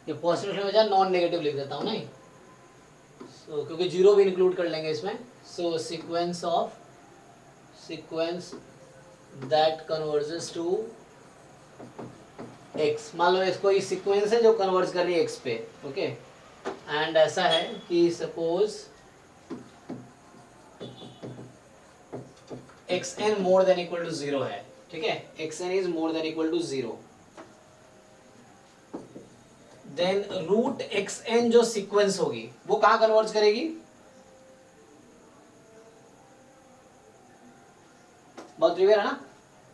ये पॉजिटिव की बजाय नॉन नेगेटिव लिख देता हूँ नहीं, सो क्योंकि जीरो भी इंक्लूड कर लेंगे इसमें। So sequence that converges to x, मान लो इसको ये सीक्वेंस है जो कन्वर्ज कर रही है x पे, ओके, एंड ऐसा है कि suppose xn more than equal to 0 है, ठीक है, xn is more than equal to 0, then root xn जो सीक्वेंस होगी वो कहाँ कन्वर्ज करेगी, बहुत क्लियर है ना।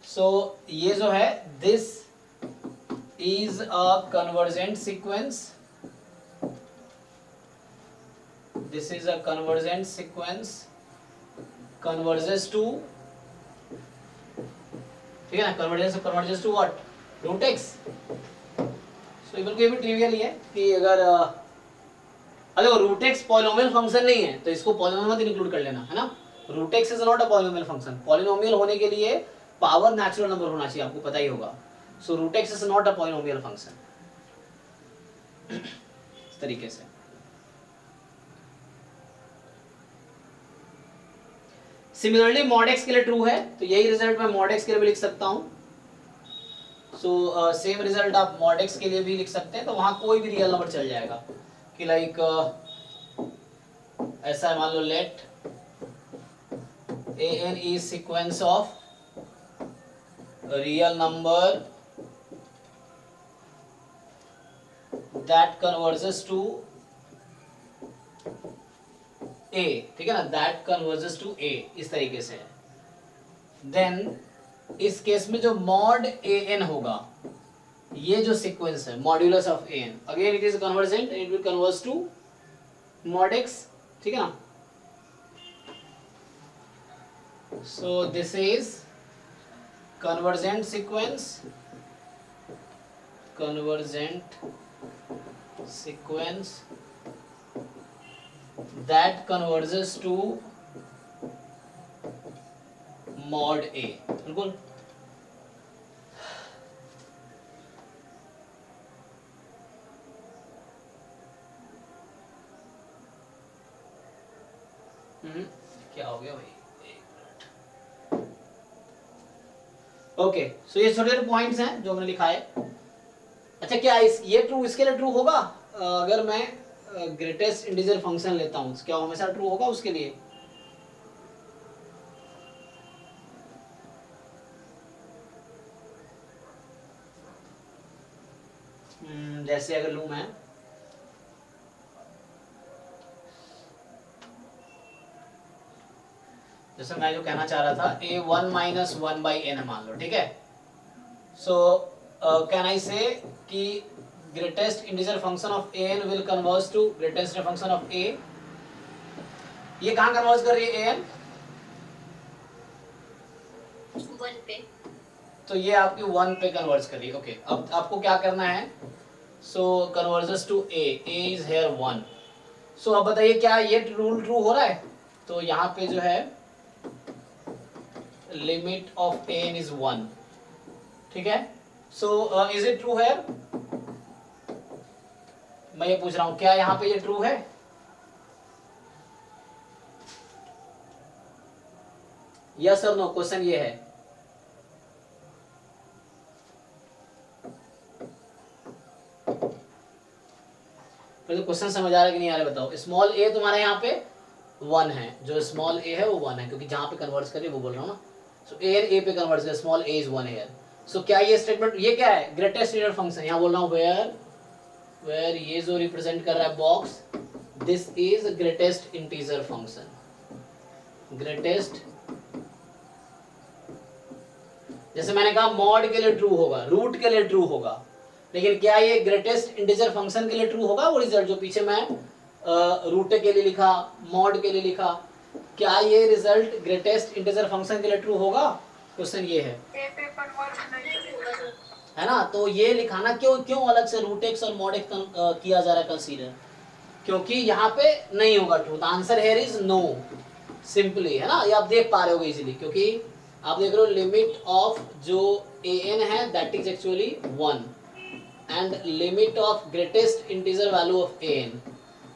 सो ये जो है this is a convergent sequence, this is a convergent sequence converges to, ठीक है ना, converges to what, root x। so ये बिल्कुल भी ट्रिवियल ही है कि अगर रूट एक्स पॉलिनोमियल फंक्शन नहीं है तो इसको पॉलिनोमियल मत इंक्लूड कर लेना, है ना, root x is not a polynomial function, polynomial होने के लिए पावर नेचुरल नंबर होना चाहिए, आपको पता ही होगा। So root x is not a polynomial function, इस तरीके से। सिमिलरली मॉड एक्स के लिए ट्रू है, तो यही रिजल्ट मैं मॉड एक्स के लिए भी लिख सकता हूं। सो सेम रिजल्ट आप मॉड एक्स के लिए भी लिख सकते हैं, तो वहां कोई भी रियल नंबर चल जाएगा कि लाइक ऐसा है, मान लो late an is sequence of real number that converges to a, ठीक है ना, that converges to a, इस तरीके से है। देन इस केस में जो मॉड an होगा, ये जो सीक्वेंस है modulus of an, again it is convergent, it will converge to mod x, ठीक है ना। So this is convergent sequence that converges to mod a, बिल्कुल। क्या हो गया भाई, एक मिनट, ओके, सो ये छोटे छोटे पॉइंट्स हैं जो मैंने लिखा है। अच्छा, क्या ये ट्रू इसके लिए ट्रू होगा? अगर मैं ग्रेटेस्ट इंटीजर फंक्शन लेता हूँ, क्या हमेशा ट्रू होगा उसके लिए? जैसे अगर लूँ मैं, जैसे मैं जो कहना चाह रहा था, a1 माइनस 1/n मान लो, ठीक है। सो कैन आई से कि greatest integer function of an will converge to greatest function of a। ये कहाँ कन्वर्ज कर रही है an? 1 पे। तो ये आपकी 1 पे कन्वर्ज कर रही है। ओके, अब आपको क्या करना है? So converges to a is here 1। So अब बताइए क्या ये रूल ट्रू हो रहा है? तो यहाँ पे जो है लिमिट ऑफ an इज 1, ठीक है। सो इज इट ट्रू है? मैं ये पूछ रहा हूं, क्या यहाँ पे ये ट्रू है? यस और नो, क्वेश्चन ये है। तो क्वेश्चन समझ आ रहा है कि नहीं आ रहा है बताओ। स्मॉल a तुम्हारे यहाँ पे 1 है, जो स्मॉल a है वो 1 है, क्योंकि जहां पे कन्वर्ट कर रही है वो बोल रहा हूँ ना। सो a पे कन्वर्ट कर, स्मॉल a इज 1 हियर। सो क्या ये स्टेटमेंट, ये क्या है? Greatest integer function. यहाँ बोल रहा हूँ वेयर ये जो रिप्रेजेंट कर रहा है box, this is greatest integer function. Greatest, जैसे मैंने कहा मॉड के लिए ट्रू होगा, रूट के लिए ट्रू होगा, लेकिन क्या ये ग्रेटेस्ट इंटीजर फंक्शन के लिए ट्रू होगा? वो रिजल्ट जो पीछे मैं रूट के लिए लिखा, मॉड के लिए लिखा, क्या ये रिजल्ट ग्रेटेस्ट इंटीजर फंक्शन के लिए ट्रू होगा? क्वेश्चन ये है, ए पे कन्वर्ट नहीं होगा। है ना। तो ये लिखाना क्यों अलग से रूट एक्स और मॉड एक्स किया जा रहा है कंसीडर? क्योंकि यहाँ पे नहीं होगा true. The answer here is no, simply, है ना। ये आप देख पा रहे हो इजीली, क्योंकि आप देख रहे हो लिमिट ऑफ जो an है that is actually 1 and limit of greatest integer value of an।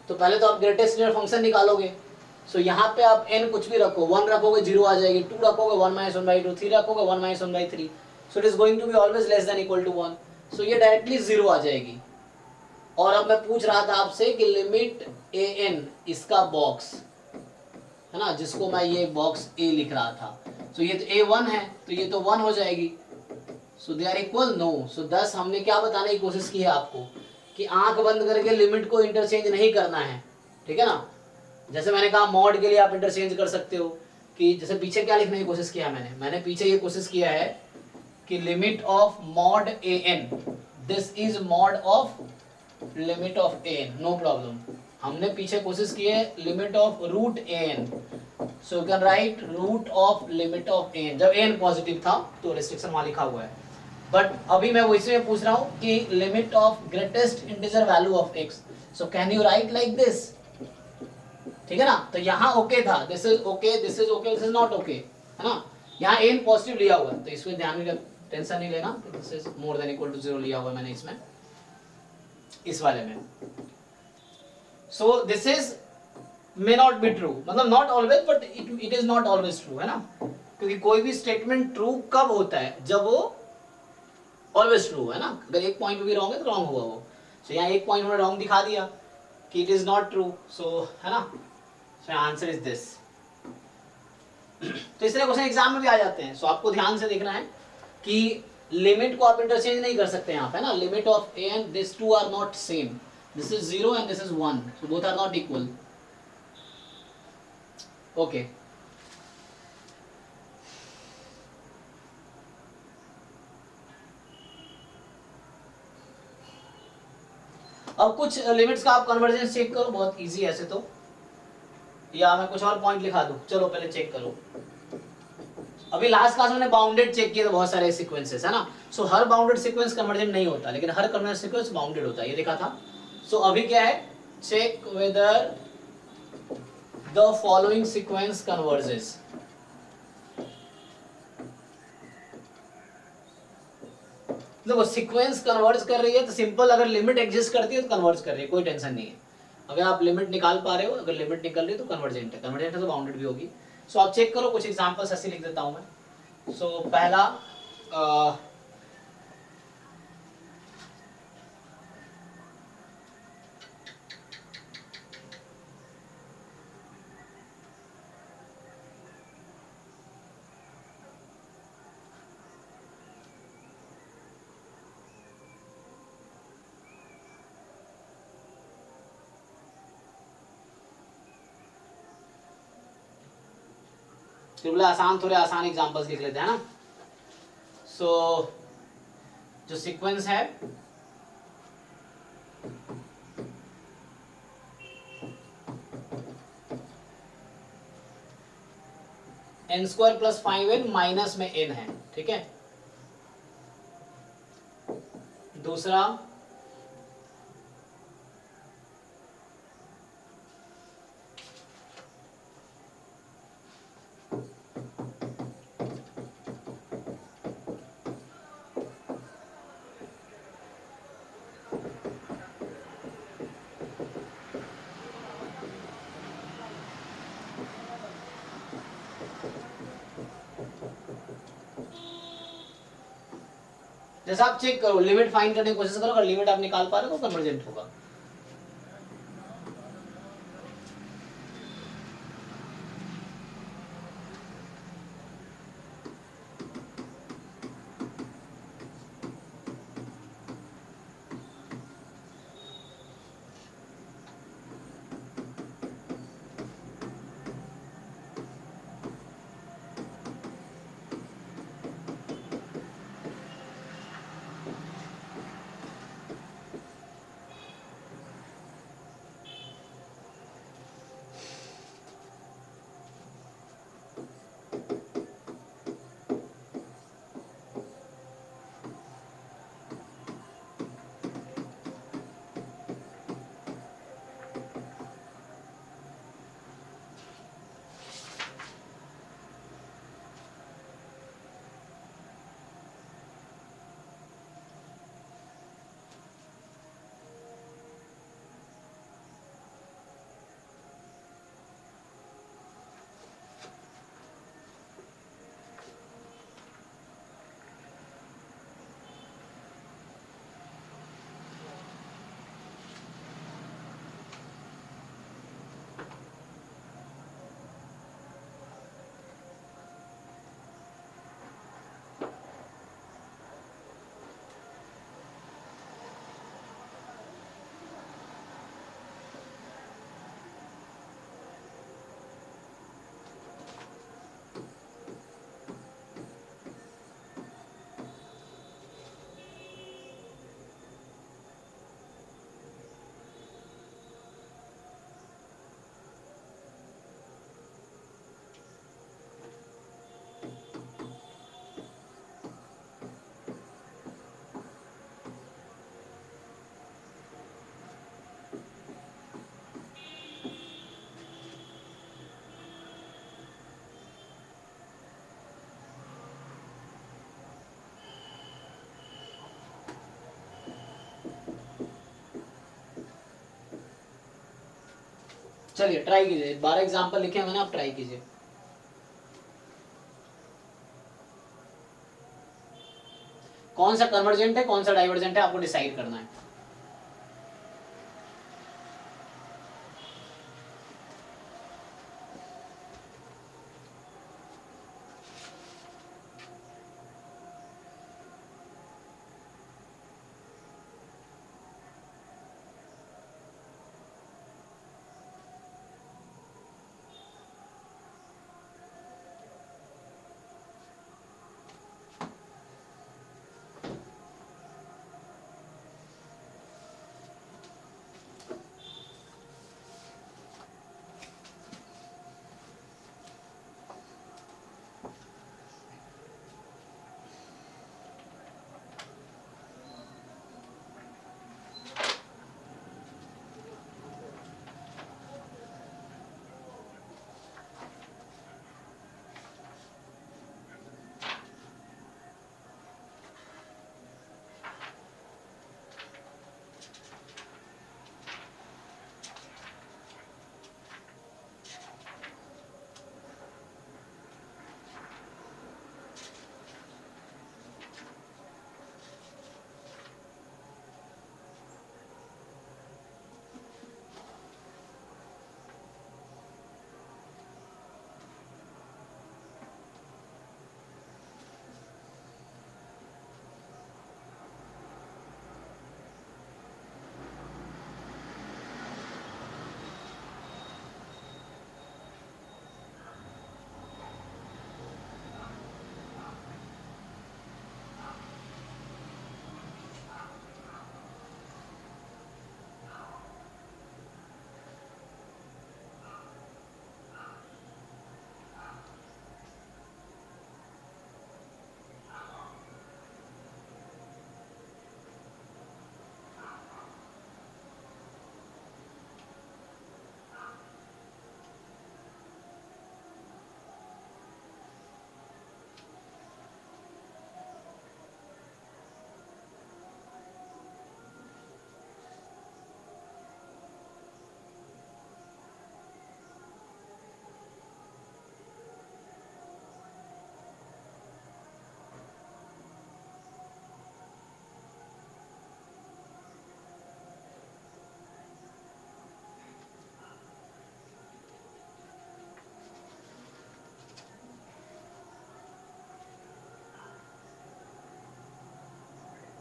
तो पहले तो आप ग्रेटेस्ट इंटीजर फंक्शन निकालोगे। सो यहाँ पे आप n कुछ भी रखो, 1 रखोगे 0 आ जाएगी, 2 रखोगे 1 - 1/2, 3 रखोगे 1 - 1/3। So it is going to be always less than equal to 1। So ये डायरेक्टली 0 आ जाएगी। और अब मैं पूछ रहा था आपसे कि लिमिट an इसका बॉक्स, है ना, जिसको मैं ये बॉक्स a लिख रहा था, तो ये तो a1 है, तो ये तो 1 हो जाएगी। सो दे आर इक्वल, नो। सो दस हमने क्या बताने की कोशिश की है आपको कि आंख बंद करके लिमिट को इंटरचेंज नहीं करना है, ठीक है ना। जैसे मैंने कहा मॉड के लिए आप इंटरचेंज कर सकते हो, कि जैसे पीछे क्या लिखने की कोशिश किया मैंने पीछे ये कोशिश किया है कि limit of mod an, this is mod of limit of an, no problem. हमने पीछे कोशिश की है limit of root an, so you can write root of limit of an। जब an पॉजिटिव था तो रिस्ट्रिक्शन वहां लिखा हुआ है, बट अभी मैं वैसे में पूछ रहा हूँ कि limit of greatest integer value of x, so can you right like this, ठीक है ना। तो यहाँ ओके था, this is okay, this is okay, this is not okay, है ना। यहाँ n पॉजिटिव लिया हुआ है, तो इसमें ध्यान में टेंशन नहीं लेना, this is more than equal to 0 लिया हुआ है मैंने इसमें, इस वाले में। So this is may not be true, मतलब not always, but it is not always true, है ना। क्योंकि कोई भी स्टेटमेंट ट्रू कब होता है? जब वो ऑलवेज ट्रू है ना। अगर एक पॉइंट पे भी रॉन्ग है तो रॉन्ग हुआ वो। सो यहाँ एक पॉइंट में रॉन्ग दिखा दिया कि इट इज नॉट ट्रू, सो है ना। So answer is this. तो इस तरह क्वेश्चन एग्जाम में भी आ जाते हैं। सो आपको ध्यान से देखना है कि लिमिट को आप इंटरचेंज नहीं कर सकते यहाँ पे, ना। Limit of a and this two are not same, this is 0 and this is 1, so both are not equal, okay। अब कुछ लिमिट्स का आप कन्वर्जेंस चेक करो, बहुत इजी है ऐसे तो, या मैं कुछ और पॉइंट लिखा दूं? चलो पहले चेक करो। अभी लास्ट क्लास में बाउंडेड चेक किए थे बहुत सारे सीक्वेंसेस, है ना। सो हर बाउंडेड सीक्वेंस कन्वर्जेंट नहीं होता, लेकिन हर कन्वर्जेंट सीक्वेंस बाउंडेड होता है, ये देखा था। सो अभी क्या है, check whether the following sequence converges. देखो सीक्वेंस कन्वर्ज कर रही है तो सिंपल, अगर लिमिट एग्जिस्ट करती है तो कन्वर्ज कर रही है, कोई टेंशन नहीं है। अगर आप लिमिट निकाल पा रहे हो, अगर लिमिट निकल रही है तो कन्वर्जेंट है, कन्वर्जेंट है तो बाउंडेड भी होगी। सो आप चेक करो, कुछ एग्जांपल्स ऐसे लिख देता हूं मैं। सो पहला अ, फिर बोले आसान, थोड़े आसान एग्जांपल्स लिख लेते हैं ना। सो जो सीक्वेंस है n² + 5n माइनस में n है, ठीक है। दूसरा जैसा आप चेक करो, लिमिट फाइंड करने की कोशिश करो, अगर लिमिट आप निकाल पा रहे हो तो कन्वर्जेंट होगा। चलिए ट्राई कीजिए, 12 एग्जांपल लिखे हैं मैंने, आप ट्राई कीजिए। कौन सा कन्वर्जेंट है, कौन सा डाइवर्जेंट है, आपको डिसाइड करना है।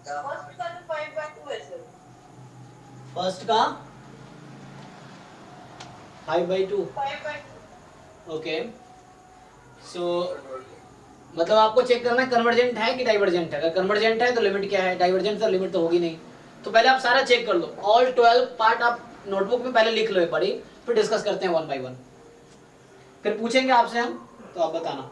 फर्स्ट का तो 5/2 है सर। फर्स्ट का 5/2। 5/2। ओके, सो मतलब आपको चेक करना है कन्वर्जेंट है कि डाइवर्जेंट है। अगर कन्वर्जेंट है तो लिमिट क्या है, डाइवर्जेंट तो लिमिट तो होगी नहीं। तो पहले आप सारा चेक कर लो, ऑल 12 पार्ट आप नोटबुक में पहले लिख लो एक बारी, फिर डिस्कस करते हैं वन बाय वन। फिर पूछेंगे आपसे हम, तो आप बताना।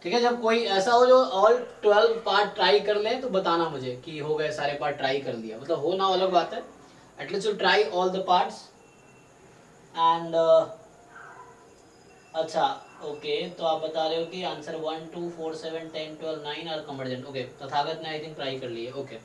ठीक है, जब कोई ऐसा हो जो ऑल 12 पार्ट ट्राई कर लें तो बताना मुझे कि हो गए सारे पार्ट ट्राई कर लिया, मतलब हो ना अलग बात है, at least you try all the parts and अच्छा ओके। तो आप बता रहे हो कि answer 1 2 4 7 10 12 9 are convergent. Okay, Tathagat ने आई थिंक ट्राई कर लिए। ओके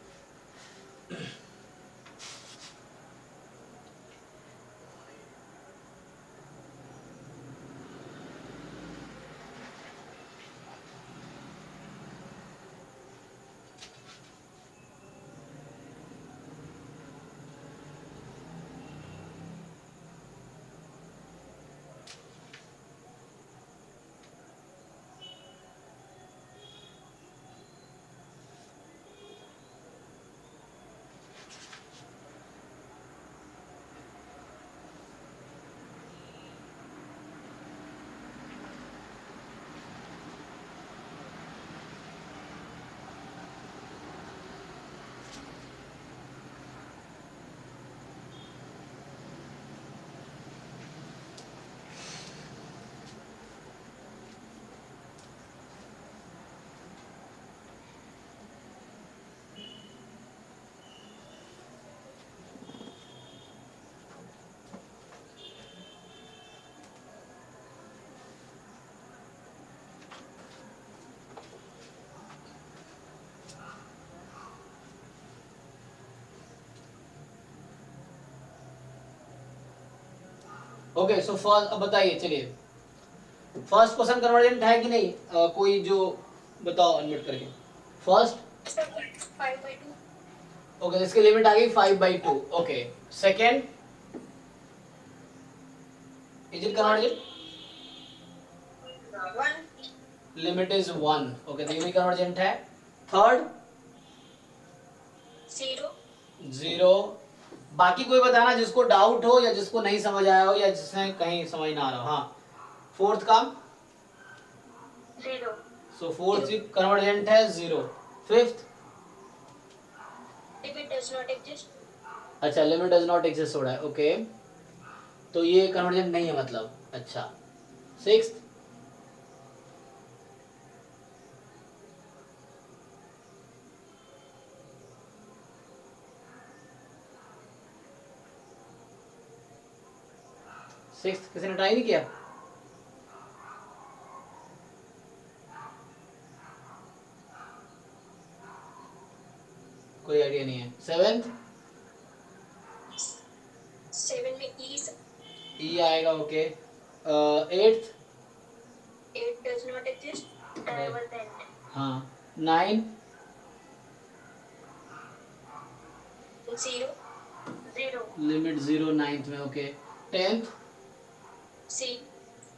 ओके सो फर्स्ट अब बताइए, चलिए फर्स्ट क्वेश्चन कन्वर्जेंट है कि नहीं? कोई जो बताओ अनम्यूट करके। फर्स्ट 5/2. ओके, इसकी लिमिट आ गई 5/2। Okay second is it convergent? One. Limit is 1। Okay तो ये भी कन्वर्जेंट है। थर्ड 0. 0। बाकी कोई बताना जिसको डाउट हो या जिसको नहीं समझ आया हो या जिसने कहीं समझ ना आ रहा हो। हाँ फोर्थ का 0. सो फोर्थ कन्वर्जेंट है 0। Fifth Limit does not exist. अच्छा लिमिट डज नॉट एग्जिस्ट हो रहा है। ओके तो ये कन्वर्जेंट नहीं है मतलब। अच्छा सिक्स्थ सिक्स्थ किसी ने ट्राई नहीं किया? कोई आइडिया नहीं है। सेवेंथ 7 में E is. ई आएगा। Okay eighth 8 does not exist. Divergent. हाँ नाइन 0. 0. लिमिट 0 नाइन्थ में। Okay tenth C.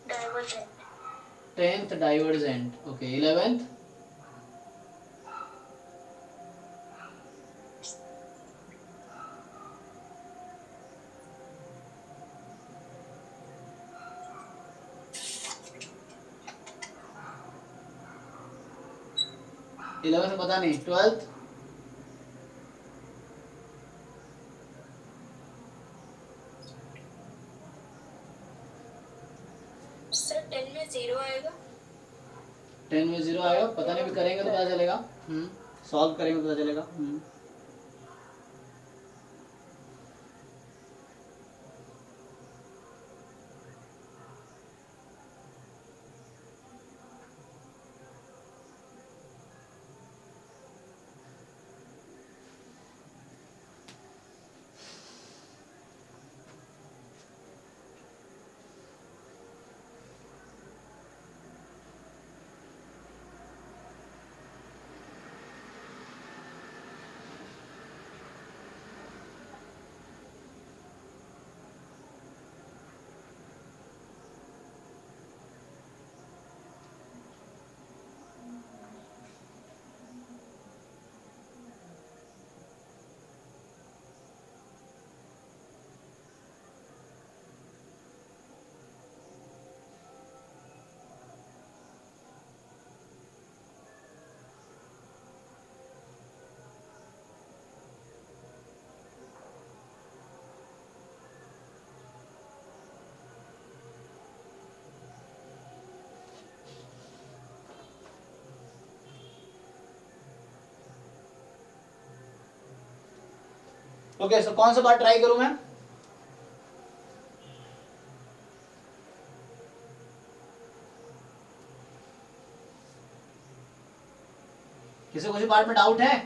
Divergent. Tenth divergent. Okay eleventh 11th पता नहीं। ट्वेल्थ सर 10 में 0 आएगा। 10 में 0 आएगा, पता नहीं, भी करेंगे तो पता चलेगा। सॉल्व करेंगे तो पता चलेगा। ओके, सो कौन सा बार ट्राई करूं मैं? किसी को किसी पार्ट में डाउट है?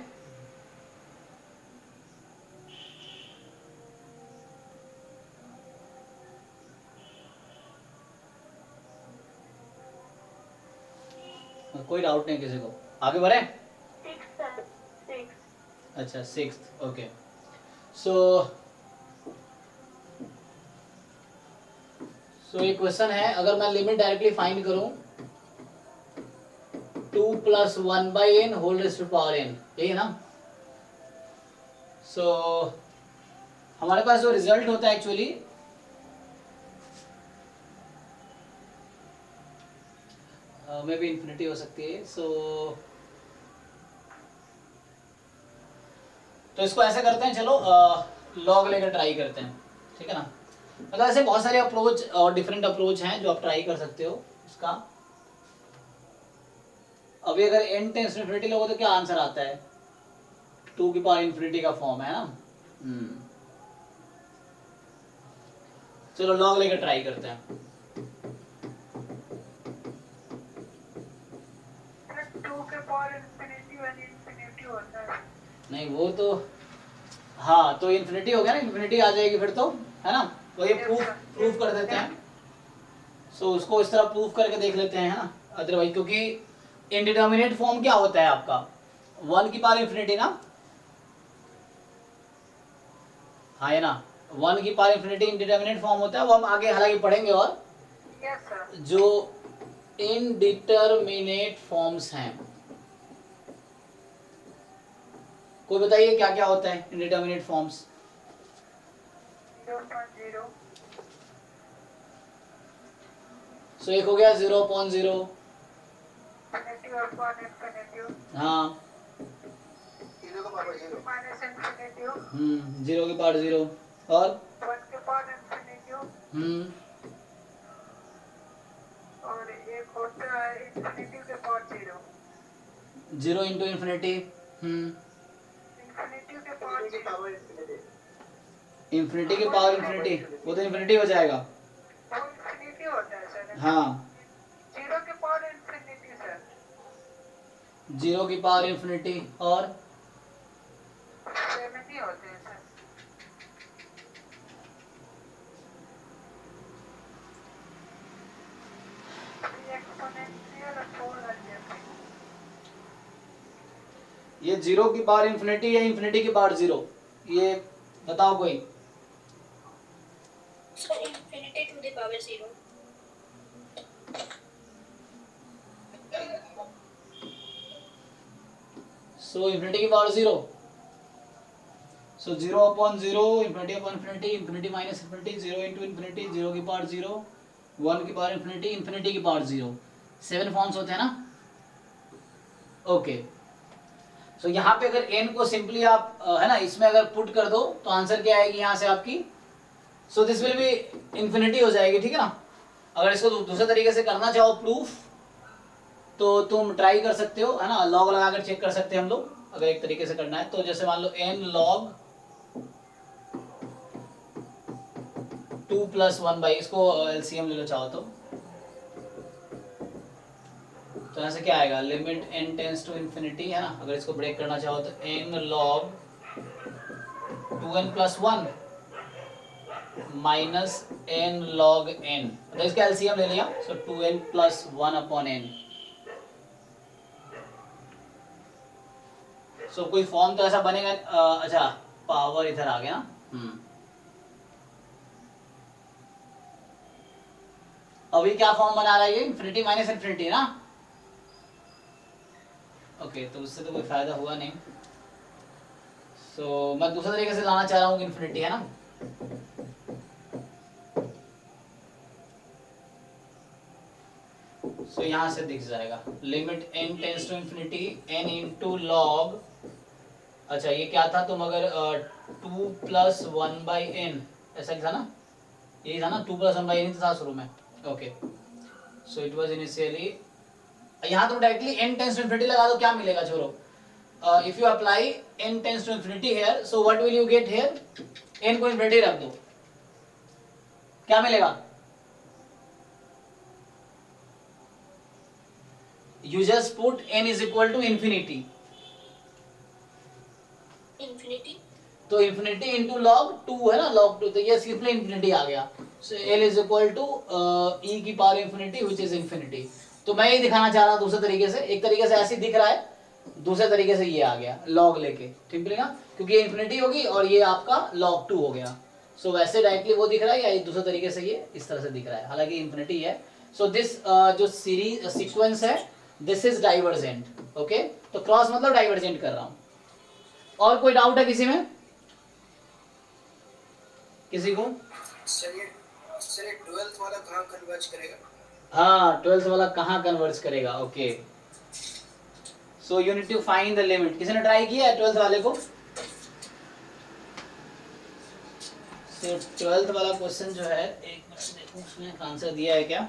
कोई डाउट नहीं किसी को, आगे बढ़े? 6 sir, 6. अच्छा, 6th, ओके। सो ये क्वेश्चन है, अगर मैं लिमिट डायरेक्टली फाइंड करूं 2 + 1/n whole raised to power n, यही है ना? सो हमारे पास जो रिजल्ट होता है एक्चुअली में भी इन्फिनिटी हो सकती है। तो इसको ऐसे करते हैं, चलो लॉग लेकर ट्राई करते हैं, ठीक है ना? मतलब ऐसे बहुत सारे अप्रोच और डिफरेंट अप्रोच हैं जो आप ट्राई कर सकते हो इसका। अभी अगर n टेंस टू इन्फिनिटी लोगों तो क्या आंसर आता है? 2 की पावर इन्फिनिटी का फॉर्म है ना। चलो लॉग लेकर ट्राई करते हैं। सर 2 के पावर इंफिनिटी 1 इंफिनिटी होता है। नहीं वो तो, हाँ तो इन्फिनिटी हो गया ना, इन्फिनिटी आ जाएगी फिर तो, है ना? तो ये प्रूफ कर देते हैं। सो उसको इस तरह प्रूफ करके देख लेते हैं, है ना? अदरवाइज क्योंकि इनडिटर्मिनेट फॉर्म क्या होता है आपका? 1 की पावर इन्फिनिटी ना, हाँ है ना? 1 की पावर इन्फिनिटी इनडिटर्मिनेट फॉर्म होता है, वो हम आगे हालांकि पढ़ेंगे। और यस सर। जो इनडिटर्मिनेट फॉर्म्स हैं, कोई बताइए क्या क्या होता है इनडिटर्मिनेट फॉर्म्स? 0.0, सो एक हो गया 0.0, इंफिनिटी और 1 इंफिनिटी, हाँ, 0 का पावर 0, माइनस इंफिनिटी, 0 की पावर 0, और 1 के पावर इंफिनिटी, और एक होता है इंफिनिटी के पावर 0, 0 इंटू इन्फिनिटी, इंफिनिटी के पावर की 0, पावर इन्फिनिटी, इन्फिनिटी की पावर इन्फिनिटी, वो तो इन्फिनिटी हो जाएगा। वो इंफिनिटी होता है सर। हाँ, 0 के पावर इंफिनिटी सर, 0 की पावर इन्फिनिटी और 7 ही होते हैं सर। एक्सपोनेंशियल 4 अलजेब्रिक, ये 0 की पावर इन्फिनिटी या इन्फिनिटी की पावर 0, ये बताओ कोई। So infinity to the power 0. So infinity की पावर 0, सो 0/0, infinity upon infinity, infinity minus infinity, 0 into infinity, 0 की पावर 0, 1 की पावर इन्फिनिटी, इन्फिनिटी की पावर 0, 7 फॉर्म्स होते हैं ना। ओके, सो यहाँ पे अगर n को सिंपली आप है ना इसमें अगर पुट कर दो तो आंसर क्या आएगी यहाँ से आपकी? So this will be infinity हो जाएगी, ठीक है ना? अगर इसको दूसरे तरीके से करना चाहो प्रूफ तो तुम ट्राई कर सकते हो, है ना? लॉग लगाकर चेक कर सकते हैं हम लोग, अगर एक तरीके से करना है तो। जैसे मान लो n log 2 + 1/, इसको LCM ले लो चाहो तो यहाँ से क्या आएगा? Limit n tends to infinity, है ना? अगर इसको ब्रेक करना चाहो तो n log 2n + 1 minus n log n, मतलब इसका LCM ले लिया, सो 2n + 1/n। सो कोई फॉर्म तो ऐसा बनेगा, अच्छा पावर इधर आ गया। अभी क्या फॉर्म बना रहा है ये? इन्फिनिटी माइनस इन्फिनिटी ना। ओके, तो उससे तो कोई फायदा हुआ नहीं। सो मैं दूसरे तरीके से लाना चाह रहा हूँ कि इन्फिनिटी, है ना? सो यहाँ से दिख जाएगा limit n tends to infinity n into log, अच्छा ये क्या था? तुम अगर 2 + 1/n ऐसा था ना, यही था ना? 2 + 1/n था शुरू में। Okay, so it was initially, यहाँ तुम directly n tends to infinity लगा दो, क्या मिलेगा छोरो? if you apply n tends to infinity here, so what will you get here? n को infinity रख दो, क्या मिलेगा? You just put n is equal to infinity. Infinity. तो infinity into log 2 है ना, log 2, तो ये सिंपली infinity आ गया. So l is equal to e की power infinity which is infinity. तो मैं ये दिखाना चाह रहा हूँ दूसरे तरीके से, एक तरीके से ऐसे दिख रहा है, दूसरे तरीके से ये आ गया log लेके, ठीक है ना, क्योंकि ये infinity होगी और ये आपका log 2 हो गया. सो वैसे डायरेक्टली वो दिख रहा है या दूसरे तरीके से ये इस तरह से दिख रहा है, हालांकि infinity है. सो दिस जो सीरीज सीक्वेंस है दिस इज डाइवर्जेंट. ओके, तो क्रॉस मतलब डाइवर्जेंट कर रहा हूँ. और कोई डाउट है किसी में, किसी को? सर ये 12th वाला कहाँ कन्वर्ज करेगा? हाँ, 12th वाला कहाँ कन्वर्ज करेगा. Okay, so you need to find the limit. किसी ने ट्राई किया है 12th वाले को? सो 12th वाला क्वेश्चन जो है, एक मिनट देखो उसमें आंसर दिया है क्या,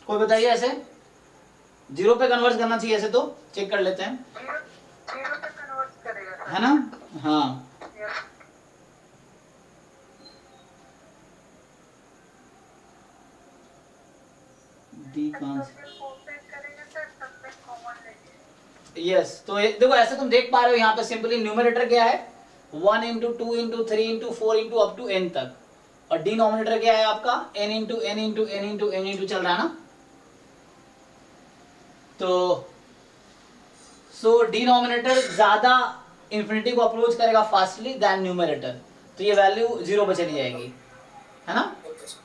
कोई बताइए. ऐसे 0 पे कन्वर्ट करना चाहिए, ऐसे तो चेक कर लेते हैं, जीरो पे कन्वर्ट करेगा है ना. हाँ, यस. डी कॉन्स करेंगे सर, सब में कॉमन लेंगे. यस. तो देखो ऐसे तुम देख पा रहे हो यहाँ पे सिंपली न्यूमरेटर क्या है 1 into 2 into 3 into 4 into up to n तक, और डिनोमिनेटर क्या है आपका n into n into n into n into चल रहा है ना. तो सो डिनोमिनेटर ज्यादा इंफिनिटी को अप्रोच करेगा फास्टली देन न्यूमरेटर, तो ये वैल्यू 0 पे चली जाएगी, है ना. Okay sir.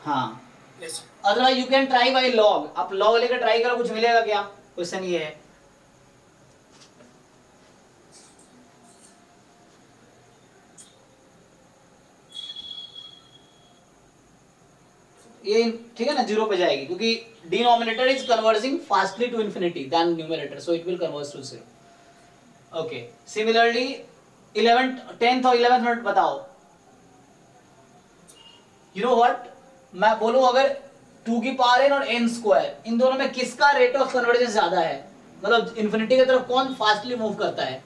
हाँ, yes. Otherwise you can try by log. आप लॉग लेकर ट्राई करो, कुछ मिलेगा क्या, क्वेश्चन ये है. ये ठीक है ना, 0 पे जाएगी क्योंकि denominator is converging fastly to infinity then numerator, so it will converge to 0. Okay, similarly 11th 10th और 11th मिनट बताओ. यू नो व्हाट, मैं बोलूं अगर 2 की पावर n और n स्क्वायर, इन दोनों में किसका रेट ऑफ कन्वर्जेंस ज्यादा है, मतलब इंफिनिटी की तरफ कौन फास्टली मूव करता है?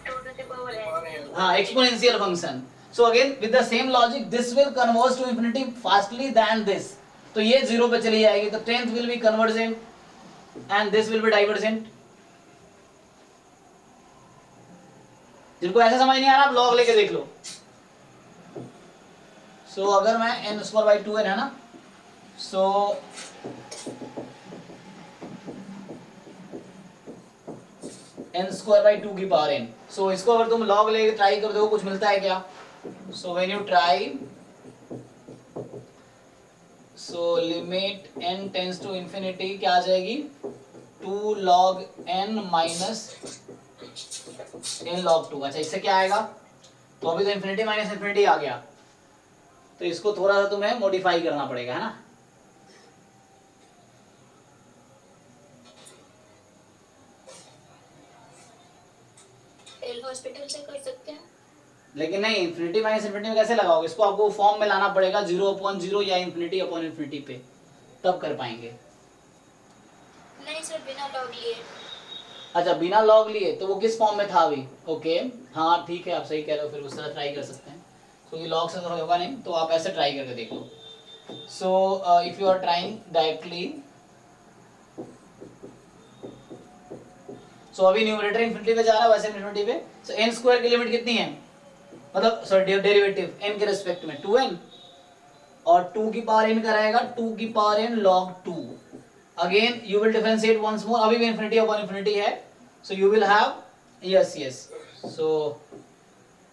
2 to the power n. हाँ, exponential function. So again with the same logic this will converge to infinity fastly than this, तो ये 0 पे चली जाएगी, तो 10th will be convergent and this will be divergent. जिनको ऐसा समझ नहीं आ रहा आप लॉग लेके देख लो. सो अगर मैं n स्क्वायर बाई 2n है ना, सो n स्क्वायर बाई 2 की पावर n, सो इसको अगर तुम लॉग लेके ट्राई कर दो कुछ मिलता है क्या? So when you try, so limit n tends to infinity क्या आ जाएगी 2 log n minus n log 2. अच्छा, इससे क्या आएगा, तो अभी तो infinity minus infinity आ गया, तो इसको थोड़ा सा तुम्हें मॉडिफाई करना पड़ेगा, है ना. एल हॉस्पिटल से कर सकते हैं. लेकिन नहीं, इन्फिनिटी माइनस इन्फिनिटी में कैसे लगाओगे इसको, आपको फॉर्म में लाना पड़ेगा 0/0 या इन्फिनिटी अपॉन इन्फिनिटी पे, तब कर पाएंगे. नहीं सर, बिना लॉग लिए. अच्छा, बिना लॉग लिए, तो वो किस फॉर्म में था अभी. ओके, हाँ ठीक है, आप सही कह रहे हो, फिर उस तरह ट्राई कर सकते हैं. तो ये लॉग से तो होगा नहीं, तो आप ऐसे ट्राई करके देख लो. So if you are trying directly, so अभी न्यूमरेटर इन्फिनिटी पे जा रहा है, वैसे इन्फिनिटी पे. सो n स्क्वायर की लिमिट कितनी है, मतलब सॉरी डेरिवेटिव n के रिस्पेक्ट में 2n, और 2 की पावर n का रहेगा 2 की power n log 2. Again you will differentiate once more, अभी भी इन्फिनिटी अपॉन इन्फिनिटी है, so you will have yes yes. So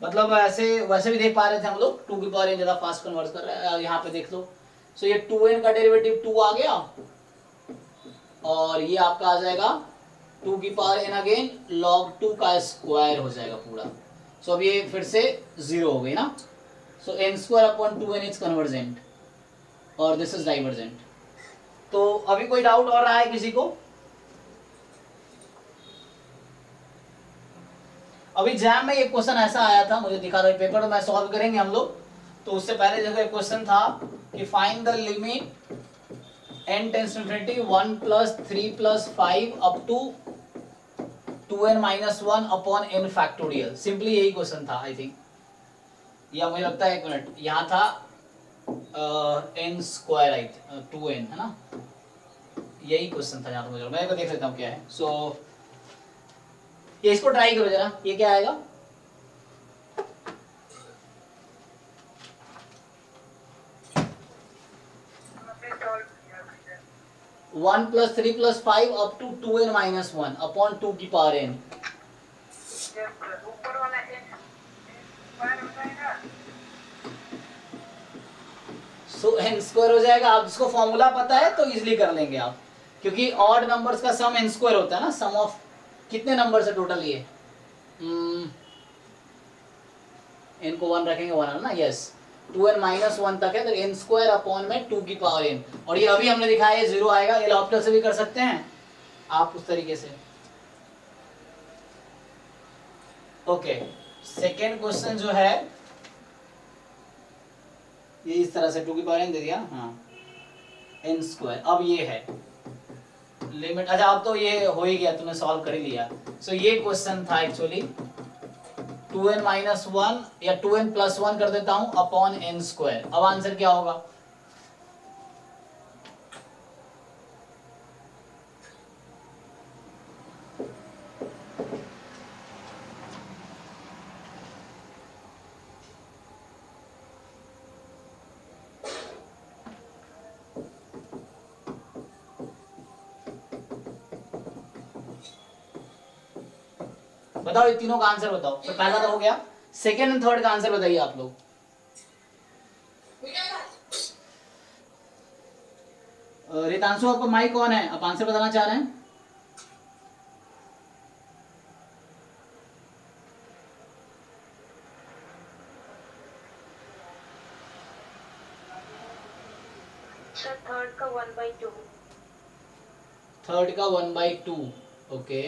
मतलब ऐसे वैसे भी देख पा रहे थे हम लोग 2 की पावर n ज्यादा फास्ट कन्वर्ट कर रहा है, यहाँ पे देख लो. सो ये 2n का डेरिवेटिव 2 आ गया, और ये आपका आ जाएगा 2 की पावर n अगेन log 2 का स्क्वायर हो जाएगा पूरा. सो अब ये फिर से 0 हो गई ना. सो n square upon 2n is convergent और दिस इज डाइवर्जेंट. तो अभी कोई डाउट और रहा है किसी को? अभी एग्जाम में ये क्वेश्चन ऐसा आया था, मुझे दिखा था पेपर, तो मैं सॉल्व करेंगे हम लोग. तो उससे पहले देखो एक क्वेश्चन था कि find the limit n tends to infinity 1 + 3 + 5 up to 2n minus one upon n factorial, simply यही क्वेश्चन था आई थिंक, या मुझे लगता है 1 मिनट, यहाँ था n स्क्वायर आई 2n है ना, यही क्वेश्चन था जहाँ तक मुझे, मैं एक बार देख लेता हूँ क्या है। सो ये इसको ट्राई करो जरा, ये क्या आएगा, आपने सॉल्व किया भैया। 1 plus 3 plus 5 up to 2n minus one upon 2 की पावर n। यस सर, ऊपर वाला n स्क्वायर हो जाएगा। सो n स्क्वायर हो जाएगा, आप जिसको फॉर्मूला पता है तो इजीली कर लेंगे आप, क्योंकि ऑड नंबर्स का सम n स्क्वायर होता है ना, सम ऑफ कितने नंबर है टोटल ये, n को 1 रखेंगे 1 है ना, यस 2n माइनस वन तक है तो n स्क्वायर अपॉन में 2 की पावर n, और ये अभी हमने दिखाया ये 0 आएगा, एल ऑप्टल से भी कर सकते हैं आप उस तरीके से। ओके, सेकेंड क्वेश्चन जो है ये इस तरह से 2 की पावर n दे दिया, हाँ n स्क्वायर, अब ये है लिमिट, अच्छा अब तो ये हो ही गया, तुमने सॉल्व कर ही लिया। सो ये क्वेश्चन था एक्चुअली 2n माइनस वन या 2n प्लस वन कर देता हूं अपॉन n स्क्वायर, अब आंसर क्या होगा, बताओ, ये तीनों का आंसर बताओ, तो पहला तो हो गया, सेकेंड एंड थर्ड का आंसर बताइए आप लोग। रितांशु आपका माइक कौन है, आप आंसर बताना चाह रहे हैं, सर थर्ड का 1/2। थर्ड का 1/2, ओके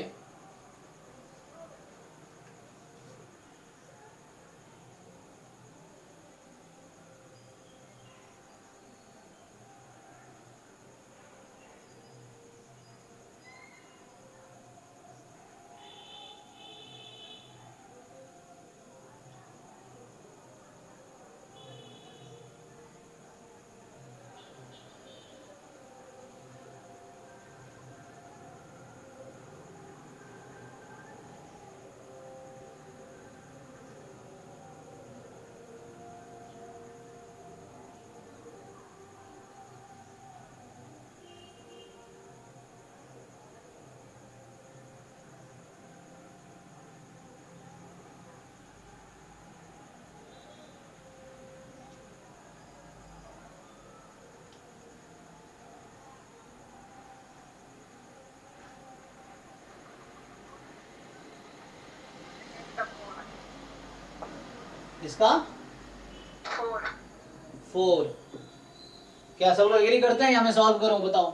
इसका 4 4, क्या सब लोग एग्री करते हैं या मैं सॉल्व करूं, बताओ,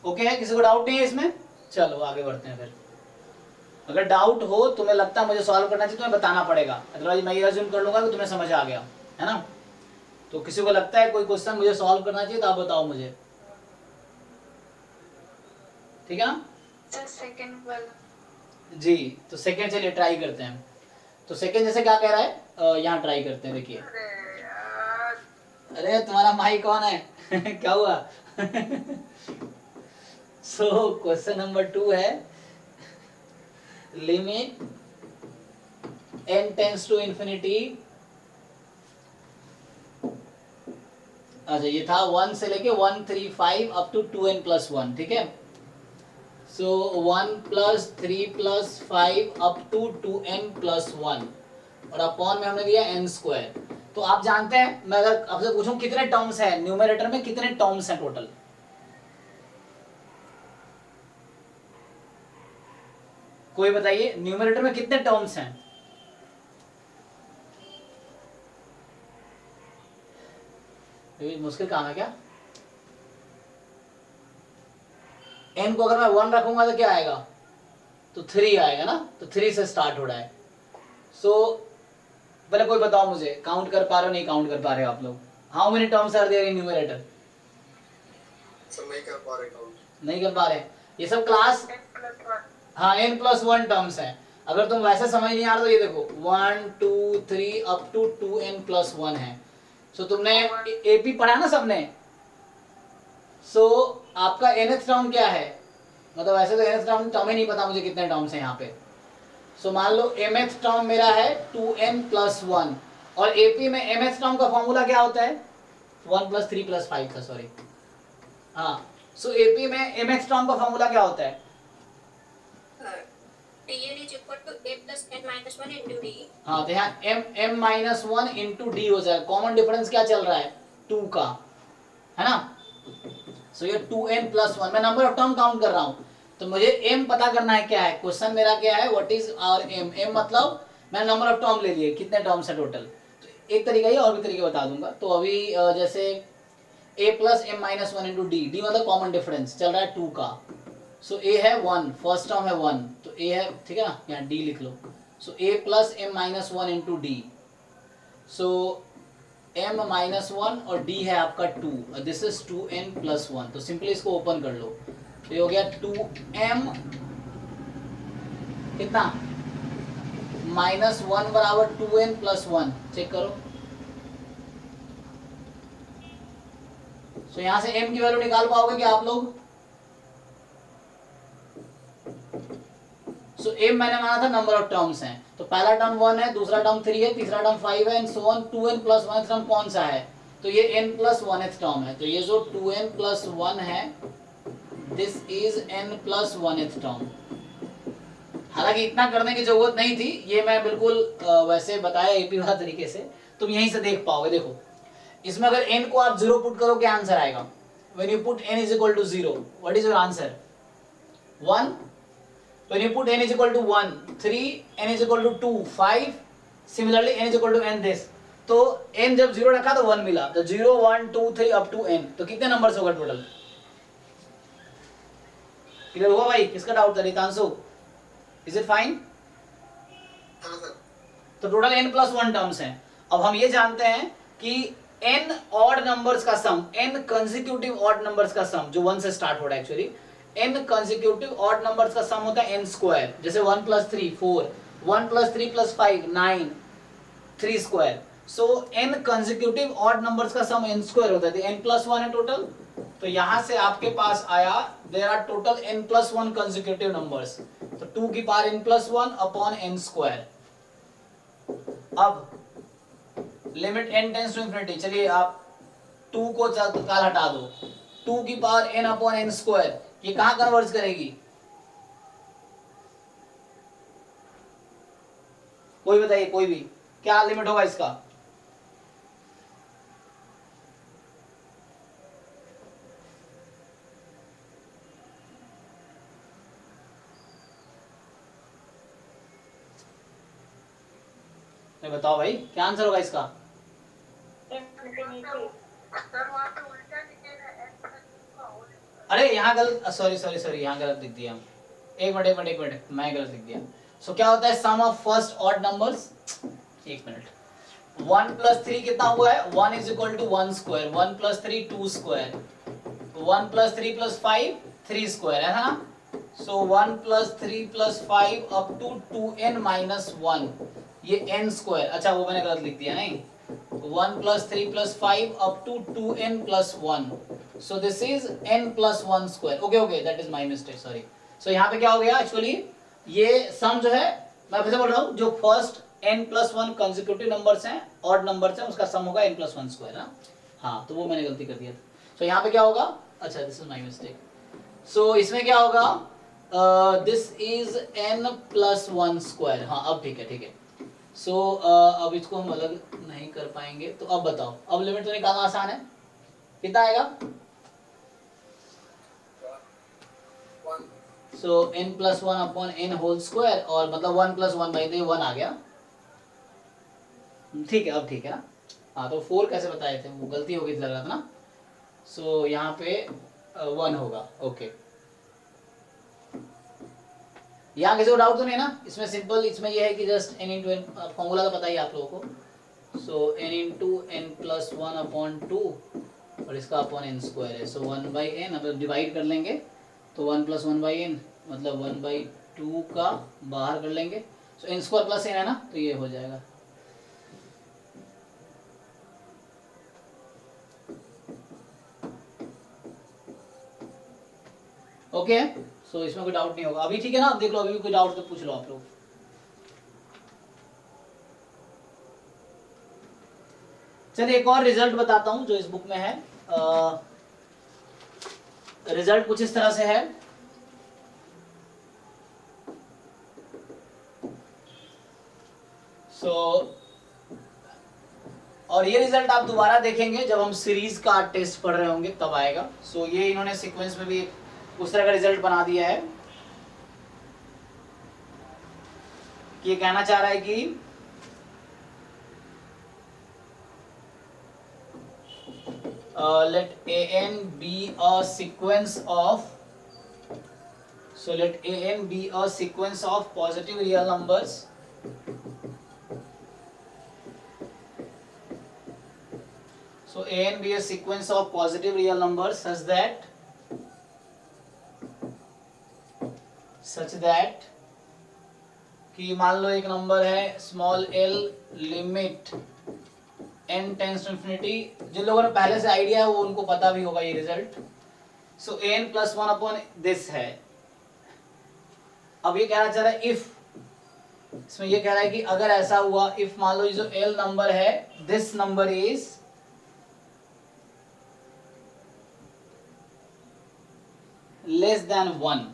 ओके है, किसी को डाउट नहीं है इसमें, चलो आगे बढ़ते हैं फिर। अगर डाउट हो, तुम्हें लगता है मुझे सॉल्व करना चाहिए, तुम्हें बताना पड़ेगा, अदरवाइज मैं ये अज्यूम कर लूंगा कि तुम्हें समझ आ गया है ना। तो किसी को लगता है कोई क्वेश्चन मुझे सॉल्व करना चाहिए तो आप बताओ मुझे, ठीक है ना। सर सेकंड वाला। जी, तो सेकंड चलिए ट्राई करते हैं। तो सेकंड जैसे क्या कह रहा है, यहाँ ट्राई करते हैं, देखिए। अरे यार, अरे तुम्हारा माइक कौन है क्या हुआ सो क्वेश्चन नंबर 2 है, limit n tends to infinity, अच्छा ये था 1 से लेके 135 अप टू 2n प्लस 1, ठीक है। So 1 plus 3 plus 5 up to 2n plus 1, और अपॉन में हमने दिया n स्क्वायर। तो आप जानते हैं, मैं अगर आपसे पूछूं कितने टर्म्स हैं न्यूमरेटर में, कितने टर्म्स हैं टोटल, कोई बताइए न्यूमरेटर में कितने टर्म्स हैं, ये मुश्किल काम है क्या, n को अगर मैं 1 रखूंगा तो क्या आएगा, तो 3 आएगा ना, तो 3 से स्टार्ट हो रहा है। सो पहले कोई बताओ मुझे, काउंट कर पा रहे हो नहीं काउंट कर पा रहे हो आप लोग? How many terms are there in numerator? Sir नहीं कर पा रहे काउंट। नहीं कर पा रहे, ये सब क्लास, n+1 हाँ n+1 टर्म्स हैं। अगर तुम वैसे समझ नहीं आ रहा तो ये देखो 1 2 3 अप टू 2n+1 है। सो तुमने एपी पढ़ा ना सबने? सो आपका nth टर्म क्या है, मतलब वैसे तो nth टर्म ही नहीं पता मुझे कितने टर्म्स हैं यहाँ पे। सो मान लो mth टर्म मेरा है 2n+1 और एपी में mth टर्म का फॉर्मूला क्या होता है, 1 + 3 + 5 था, सॉरी। हाँ, सो एपी में mth टर्म का फॉर्मूला क्या होता है? Tn is equal to a plus n minus 1 into d. हाँ, तो यहाँ m-1 इंटू डी हो जाएगा। कॉमन डिफरेंस क्या चल रहा है, 2 का, है ना? सो ये 2n+1, मैं नंबर ऑफ टर्म काउंट कर रहा हूँ, तो मुझे m पता करना है क्या है। क्वेश्चन मेरा क्या है, व्हाट इज आवर m मतलब मैं नंबर ऑफ टर्म ले लिए, कितने टर्म्स है टोटल। तो एक तरीका ही, और भी तरीके बता दूंगा। तो अभी जैसे a + m-1 into D, D मतलब कॉमन डिफरेंस चल रहा है 2 का। सो a है 1, फर्स्ट टर्म है 1, तो a है, ठीक है ना, यहाँ d लिख लो। सो a + m-1 into D, so m-1 और d है आपका 2, दिस इज 2n+1। तो सिंपली इसको ओपन कर लो, तो ये हो गया 2m कितना -1 बराबर 2n+1। चेक करो, सो यहां से m की वैल्यू निकाल पाओगे क्या आप लोग? सो m मैंने माना था नंबर ऑफ टर्म्स हैं, तो पहला टर्म 1 है, दूसरा टर्म 3 है, तीसरा टर्म 5 है, and so on. 2n+1 term कौन सा है, तो ये n+1th टर्म है। तो ये जो 2n+1 है, दिस इज n+1th टर्म। हालांकि इतना करने की जरूरत नहीं थी, ये मैं बिल्कुल वैसे बताया एपी वाला तरीके से, तुम यहीं से देख पाओगे। देखो इसमें अगर n को आप 0 पुट करो क्या आंसर आएगा? When you put n = 0, what is your answer? 1। When you put n = 1, 3, n = 2, 5, similarly n = n this। तो n जब 0 रखा तो 1 मिला, तो 0 1 2 3 अप टू n, तो कितने नंबर्स होगा टोटल? क्लियर हुआ भाई? किसका डाउट था? Ritanshu, is it fine? हाँ सर। तो टोटल n+1 टर्म्स हैं। अब हम ये जानते हैं कि n ऑड नंबर्स का सम, n कंसेक्यूटिव ऑड नंबर्स का सम, जो 1 से स्टार्ट हो रहा है actually, n consecutive odd numbers का सम होता है n²। जैसे 1 + 3 4, 1 + 3 + 5 9, 3²। सो n कंसेक्यूटिव ऑड नंबर्स का सम n² होता है, तो n+1 है टोटल। तो यहां से आपके पास आया there are total n+1 consecutive numbers, तो 2 की पावर n+1 अपॉन n²। अब limit n tends to infinity, चलिए आप 2 को तत्काल हटा दो, 2 की पावर n अपॉन n², ये कहां कन्वर्ज करेगी? कोई बताइए, कोई भी, क्या लिमिट होगा इसका? बताओ भाई, क्या आंसर होगा इसका? सर वहाँ पे उल्टा लिखेगा n+2 का होल स्क्वायर। अरे यहाँ गलत, सॉरी यहाँ गलत लिख दिया। एक मिनट मैं गलत लिख दिया। सो क्या होता है सम ऑफ फर्स्ट ऑड नंबर्स? एक मिनट, 1 + 3 कितना हुआ है? 1 = 1², 1 + 3 2², 1 + 3 + 5 3², है ना? सो 1 + 3 + 5 अप टू 2n-1, ये n²। अच्छा वो मैंने गलत लिख दिया, नहीं, 1 + 3 + 5 up to 2n+1, so this is n+1²। Okay that is my mistake, sorry. So यहाँ पे क्या हो गया एक्चुअली, ये सम जो है, मैं फिर से बोल रहा हूँ, जो फर्स्ट n+1 कंसेक्यूटिव नंबर्स हैं, ऑड नंबर्स हैं, उसका सम होगा n+1², ना? हाँ, तो वो मैंने गलती कर दिया था। सो यहाँ पे क्या होगा, अच्छा दिस इज माय मिस्टेक। सो इसमें क्या होगा, दिस इज n+1²। हाँ अब ठीक है। सो अब इसको हम अलग नहीं कर पाएंगे, तो अब बताओ, अब लिमिट तो निकालना आसान है, कितना आएगा? So n+1 upon n whole square, और मतलब 1 + 1/3 1 आ गया। ठीक है, अब ठीक है ना? हाँ, तो 4 कैसे बताए थे, वो गलती हो गई लग रहा था ना। सो यहाँ पे 1 होगा, ओके। यहाँ किसी को डाउट तो नहीं ना? इसमें सिंपल, इसमें ये है कि just n into n, formula तो पता ही आप लोगों को। So n into n plus 1/2 और इसका अपॉन n स्क्वायर है। सो 1/n, अब डिवाइड कर लेंगे तो 1 + 1/n मतलब 1/2 का बाहर कर लेंगे। सो n स्क्वायर प्लस n है ना, तो ये हो जाएगा। ओके, सो इसमें कोई डाउट नहीं होगा अभी, ठीक है ना? अब देख लो, अभी भी कोई डाउट तो पूछ लो आप लोग। चलिए एक और रिजल्ट बताता हूं जो इस बुक में है। रिजल्ट कुछ इस तरह से है। सो और ये रिजल्ट आप दोबारा देखेंगे जब हम सीरीज का टेस्ट पढ़ रहे होंगे, तब आएगा। सो ये इन्होंने सीक्वेंस में भी उस तरह का रिजल्ट बना दिया है कि ये कहना चाह रहा है कि let an be a sequence of, so let an be a sequence of positive real numbers so an be a sequence of positive real numbers such that कि मान लो एक नंबर है small l limit n tends to infinity. जिन लोगों ने पहले से आइडिया है वो उनको पता भी होगा ये रिजल्ट। सो n + 1/this है। अब ये कहना चाह रहा है इफ, इसमें ये कह रहा है कि अगर ऐसा हुआ, इफ मान लो ये जो l नंबर है, this number is less than 1,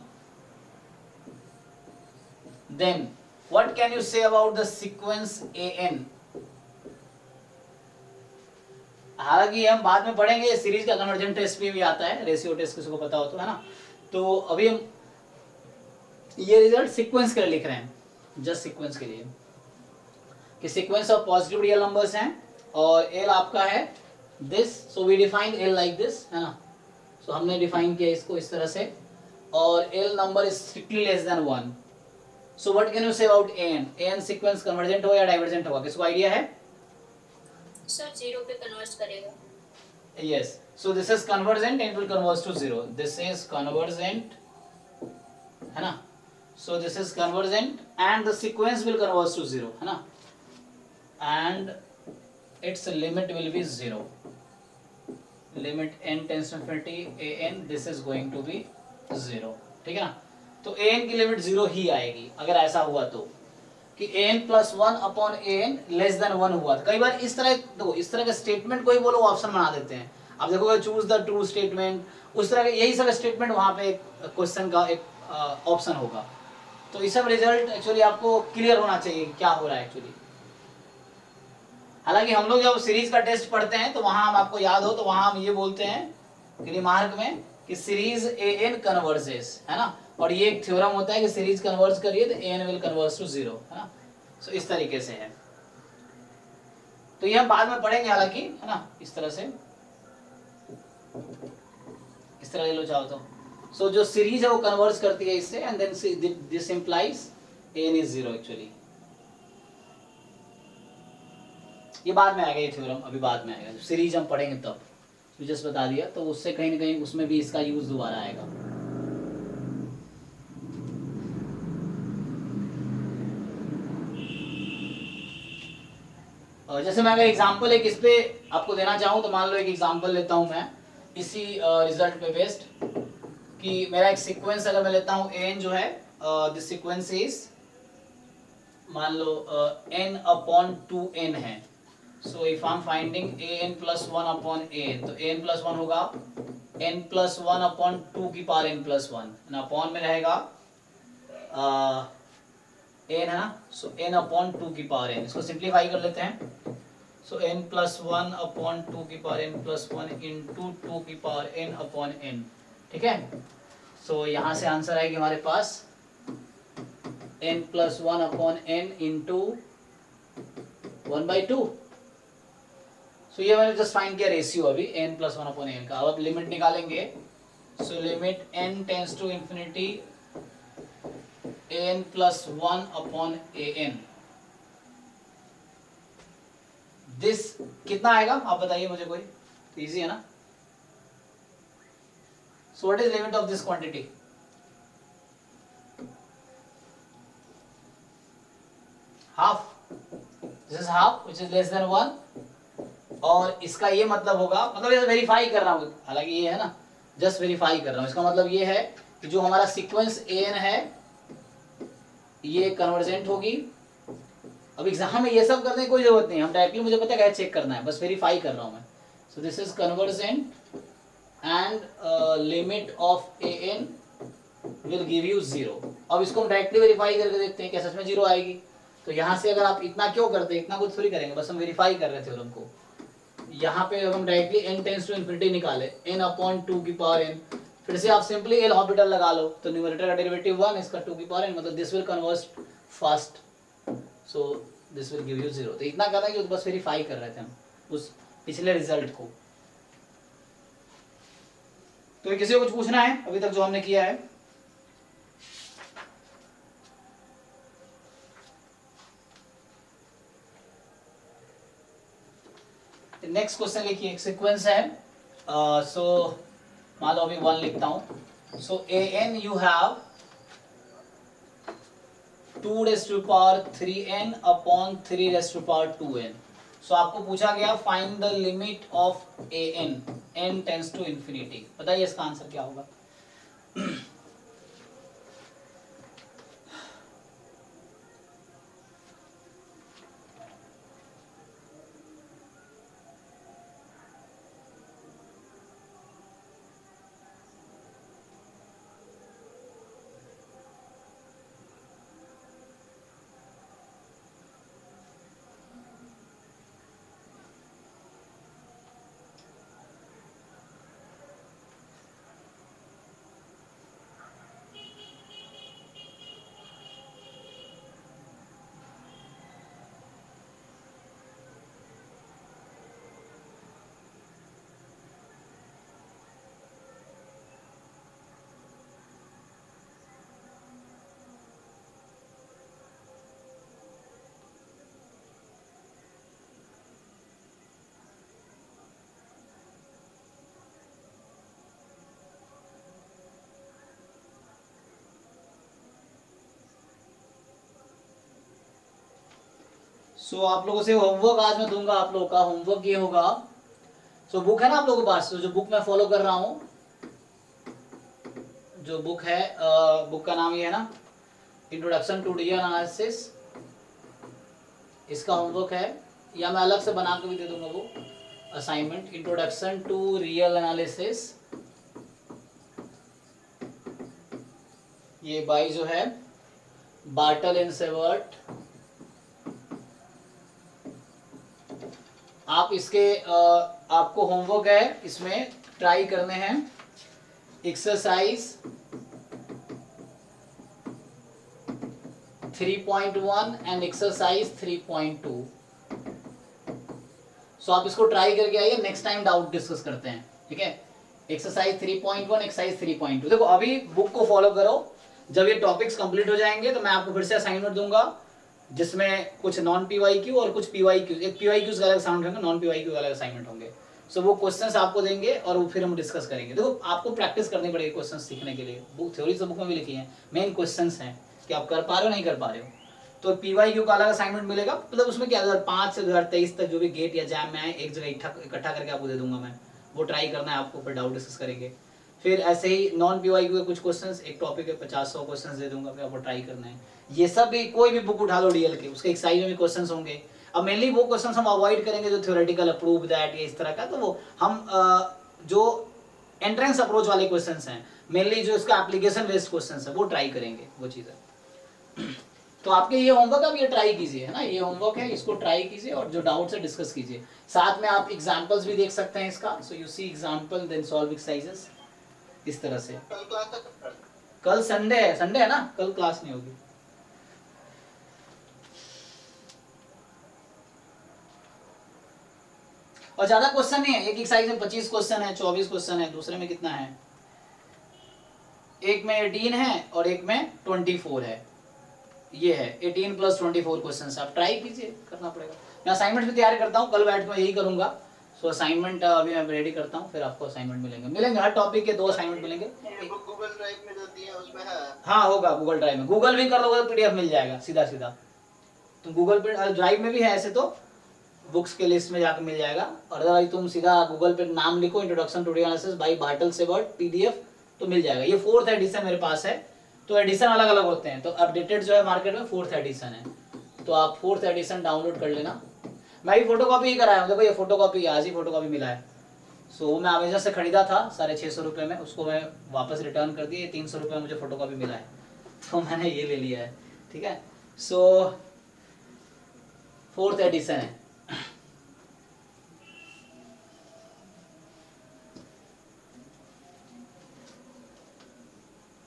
then what can you say about the sequence an? हालांकि हम बाद में पढ़ेंगे, सीरीज का कन्वर्जेंट टेस्ट भी आता है, रेशियो टेस्ट किसी को पता हो तो, है ना? तो अभी हम ये रिजल्ट सीक्वेंस के लिए लिख रहे हैं, जस्ट सीक्वेंस के लिए, कि sequence of positive real numbers हैं और एल आपका है this. So we define l like this, है ना? सो हमने डिफाइन किया इसको इस तरह से, और l number is strictly less than 1। So what can you say about n? N sequence convergent होगा या डाइवर्जेंट होगा, किसको आइडिया है? सर 0 पे कन्वर्ट करेगा। Yes, so this is convergent and it will converge to 0. This is convergent, है ना? So this is convergent and the sequence will converge to 0, है ना? And its limit will be 0. Limit n tends to infinity an, this is going to be 0, ठीक है ना? तो an की लिमिट 0 ही आएगी अगर ऐसा हुआ तो, कि n + 1/an लेस देन 1 हुआ। कई बार इस तरह, देखो इस तरह का स्टेटमेंट कोई बोलो ऑप्शन बना देते हैं। आप देखोगे चूज द ट्रू स्टेटमेंट, उस तरह के यही सब स्टेटमेंट वहां पे क्वेश्चन का एक ऑप्शन होगा। तो ये सब रिजल्ट एक्चुअली आपको क्लियर होना चाहिए क्या हो रहा है एक्चुअली। हालांकि हम लोग जब सीरीज का टेस्ट पढ़ते हैं तो वहां हम, आपको याद हो तो वहां हम ये बोलते हैं रिमार्क में कि सीरीज an कन्वर्जेस, है ना? और ये एक थ्योरम होता है कि सीरीज कन्वर्ज करिए तो an विल कन्वर्ज टू 0, है ना? सो इस तरीके से है, तो ये हम बाद में पढ़ेंगे हालांकि, है ना? इस तरह से, इस तरह ले लो चाहो तो। सो जो सीरीज है वो कन्वर्ज करती है इससे, and then this implies an is 0 actually. ये बाद में आएगा ये थ्योरम, अभी बाद में आएगा, सीरीज हम पढ़ेंगे तब। जस्ट बता दिया, तो उससे कहीं ना कहीं उसमें भी इसका यूज दोबारा आएगा। और जैसे मैं अगर एग्जांपल एक इस पे आपको देना चाहूँ तो मान लो एक एग्जांपल लेता हूँ मैं इसी रिजल्ट पे बेस्ड, कि मेरा एक सीक्वेंस अगर मैं लेता हूँ n जो है, दिस सीक्वेंस इज मान लो n/2n है। So if I am finding an + 1/an, तो an + 1 होगा n + 1/2 की पावर n + 1, ना अपॉन में रहेगा n, है ना? सो n/2 की पावर n, इसको सिंप्लीफाई कर लेते हैं। सो n + 1/2 की पावर n + 1 इंटू 2 की पावर n/n, ठीक है? सो यहाँ से आंसर आएगी हमारे पास n + 1/n इंटू 1/2। सो ये मैंने जस्ट फाइंड किया रेशियो अभी n + 1/n का। अब लिमिट निकालेंगे। So limit n tends to infinity an plus 1/an, this कितना आएगा आप बताइए मुझे, कोई इजी है ना। So what is limit of this quantity, half, this is half which is less than 1, और इसका ये मतलब होगा, मतलब ये वेरीफाई कर रहा हूँ, हालांकि ये है ना जस्ट वेरीफाई कर रहा हूँ, इसका मतलब ये है कि जो हमारा सीक्वेंस an है ये कन्वर्जेंट होगी। अब एग्जाम में ये सब करने की कोई जरूरत नहीं है, हम डायरेक्टली मुझे पता है चेक करना है, बस वेरीफाई कर रहा हूँ मैं। सो this is convergent and limit of an will give you 0। अब इसको हम डायरेक्टली वेरीफाई करके देखते हैं क्या सच में 0 आएगी। तो यहाँ से अगर आप इतना क्यों करते हैं, इतना कुछ थोड़ी करेंगे, बस हम वेरीफाई कर रहे थे उनको। यहाँ पे हम directly n tends to infinity निकाले, n/2 की पावर n, फिर से आप सिंपली एल हॉस्पिटल लगा लो, तो न्यूमरेटर का डेरिवेटिव 1, इसका 2 की पावर n, मतलब this will convert fast, so this will give you 0। तो इतना करना कि बस वेरीफाई कर रहे थे हम उस पिछले रिजल्ट को। तो किसी को कुछ पूछना है अभी तक जो हमने किया है? नेक्स्ट क्वेश्चन लिखिए, एक सीक्वेंस है, सो मान लो अभी 1 लिखता हूं। So an you have 2^3n/3^2n। So आपको पूछा गया find the limit of an, n tends to infinity. बताइए इसका आंसर क्या होगा? सो आप लोगों से होमवर्क आज मैं दूंगा, आप लोगों का होमवर्क ये होगा। सो बुक है ना आप लोगों के पास, जो बुक मैं फॉलो कर रहा हूँ, जो बुक है, बुक का नाम ये है ना, इंट्रोडक्शन टू रियल एनालिसिस। इसका होमवर्क है, या मैं अलग से बना के भी दे दूंगा वो assignment, introduction to real analysis. ये बाई जो है बार्टल एंड सेवर्ट। आप इसके आपको होमवर्क है, इसमें ट्राई करने हैं एक्सरसाइज 3.1 एंड एक्सरसाइज 3.2। सो आप इसको ट्राई करके आइए, नेक्स्ट टाइम डाउट डिस्कस करते हैं, ठीक है। Exercise 3.1, exercise 3.2। देखो अभी बुक को फॉलो करो, जब ये टॉपिक्स कंप्लीट हो जाएंगे तो मैं आपको फिर से असाइनमेंट दूंगा, जिसमें कुछ नॉन PYQ और कुछ PYQ, एक PYQ का अलग असाइनमेंट होंगे, नॉन PYQ का अलग असाइनमेंट होंगे। सो वो क्वेश्चंस आपको देंगे और वो फिर हम डिस्कस करेंगे। देखो आपको प्रैक्टिस करनी पड़ेगी क्वेश्चंस सीखने के लिए, बुक थ्योरी से बुक में भी लिखी है, मेन क्वेश्चंस हैं कि आप कर पा रहे हो नहीं कर पा रहे हो। तो PYQ का अलग असाइनमेंट मिलेगा, मतलब उसमें क्या 2005 से 2023 तक जो भी गेट या जैम में आए एक जगह इकट्ठा करके आपको दे दूंगा मैं, वो ट्राई करना है आपको, फिर डाउट डिस्कस करेंगे। फिर ऐसे ही नॉन PYQ के कुछ क्वेश्चंस, एक टॉपिक है 50-100 क्वेश्चंस दे दूंगा, फिर आपको ट्राई करना है। ये सब भी कोई भी बुक उठा लो डीएल के, उसके एक्सरसाइज में भी क्वेश्चंस होंगे। अब मेनली वो क्वेश्चंस हम अवॉइड करेंगे जो थ्योरेटिकल अप्रूव दैट या इस तरह का, तो वो हम जो एंट्रेंस अप्रोच वाले क्वेश्चंस हैं, मेनली जो इसका एप्लीकेशन बेस्ड क्वेश्चंस है वो ट्राई करेंगे, वो चीज़ है। तो आपके ये होमवर्क आप ये ट्राई कीजिए, है ना, ये होमवर्क है, इसको ट्राई कीजिए और जो डाउट है डिस्कस कीजिए। साथ में आप एग्जांपल्स भी देख सकते हैं इसका, so you see example then solve exercises, इस तरह से। कल क्लास तक, कल संडे है, संडे है ना, कल क्लास नहीं होगी। और ज्यादा क्वेश्चन नहीं है, एक एक्सरसाइज में 25 क्वेश्चन है, 24 क्वेश्चन है, दूसरे में कितना है, एक में 18 है और एक में 24 है। ये है 18 + 24 क्वेश्चन। आप ट्राई कीजिए, करना पड़ेगा। मैं असाइनमेंट भी तैयार करता हूँ, कल बैठ कर यही करूंगा। सो असाइनमेंट अभी मैं रेडी करता हूँ, फिर आपको असाइनमेंट मिलेंगे हर टॉपिक के 2 असाइनमेंट मिलेंगे। ये बुक गूगल ड्राइव में जो दिए हैं उसमें है। हाँ होगा, गूगल ड्राइव में, गूगल भी कर लोगे तो PDF मिल जाएगा सीधा सीधा। तो गूगल पे ड्राइव में भी है ऐसे तो, बुक्स के लिस्ट में जाकर मिल जाएगा। और अदरवाइज तुम सीधा गूगल पे नाम लिखो introduction to data analysis by Bartle Sherbert PDF, तो मिल जाएगा। ये 4th एडिशन मेरे पास है, तो एडिशन अलग अलग होते हैं। तो अपडेटेड जो है मार्केट में 4th एडिशन है, तो आप 4th एडिशन डाउनलोड कर लेना। मैं भी फोटोकॉपी ही कराया हूँ, देखो ये फोटोकॉपी, आज ही फोटोकॉपी मिला है। सो मैं अमेजन से खरीदा था 650 रुपये में, उसको मैं वापस रिटर्न कर दिए, 300 रुपये में मुझे फोटोकॉपी मिला है, तो मैंने ये ले लिया है। ठीक है, सो 4th एडिशन है।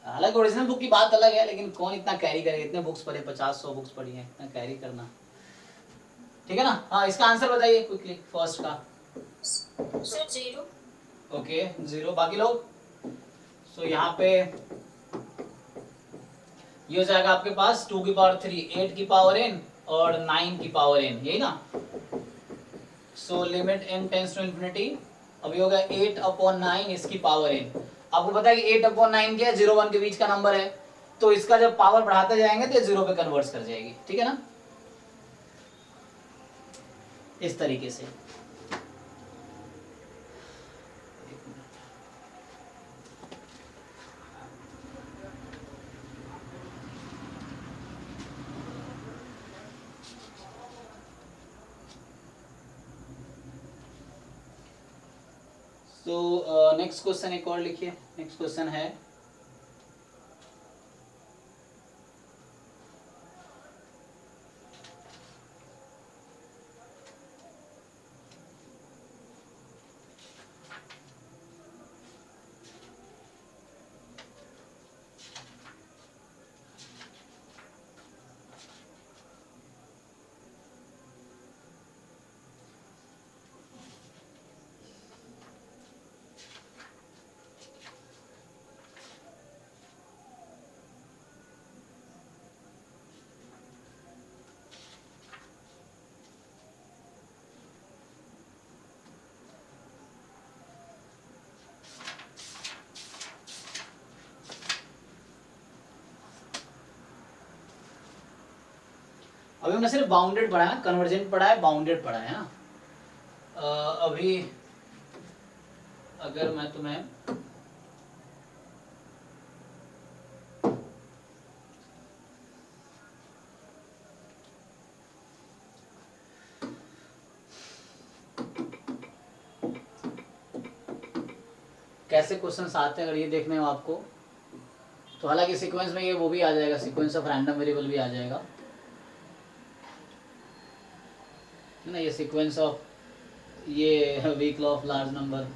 हालांकि ओरिजिनल बुक की बात अलग है, लेकिन कौन इतना कैरी करे, इतने बुक्स पढ़े, 50-100 बुक्स पढ़ी हैं, इतना कैरी करना। ठीक है ना। हाँ, इसका आंसर बताइए क्विकली, फर्स्ट का। सर 0। ओके 0, बाकी लोग। सो यहाँ पे ये हो जाएगा आपके पास 2 की पावर 3, 8 की पावर n और 9 की पावर n, यही ना। So limit n tends to infinity, अभी होगा 8/9 इसकी पावर n। आपको पता है कि 8/9 क्या है, 0 1 के बीच का नंबर है, तो इसका जब पावर बढ़ाते जाएंगे तो 0 पे कन्वर्ट कर जाएगी। ठीक है ना, इस तरीके से। तो नेक्स्ट क्वेश्चन एक और लिखिए। नेक्स्ट क्वेश्चन है अभी हमने सिर्फ बाउंडेड पढ़ा है ना, कन्वर्जेंट पढ़ा है, बाउंडेड पढ़ा है ना। अभी अगर मैं तुम्हें कैसे क्वेश्चंस आते हैं अगर ये देखने हो आपको, तो हालांकि सीक्वेंस में ये वो भी आ जाएगा, सीक्वेंस ऑफ रैंडम वेरिएबल भी आ जाएगा ना, ये सीक्वेंस ऑफ ये weak law of large number.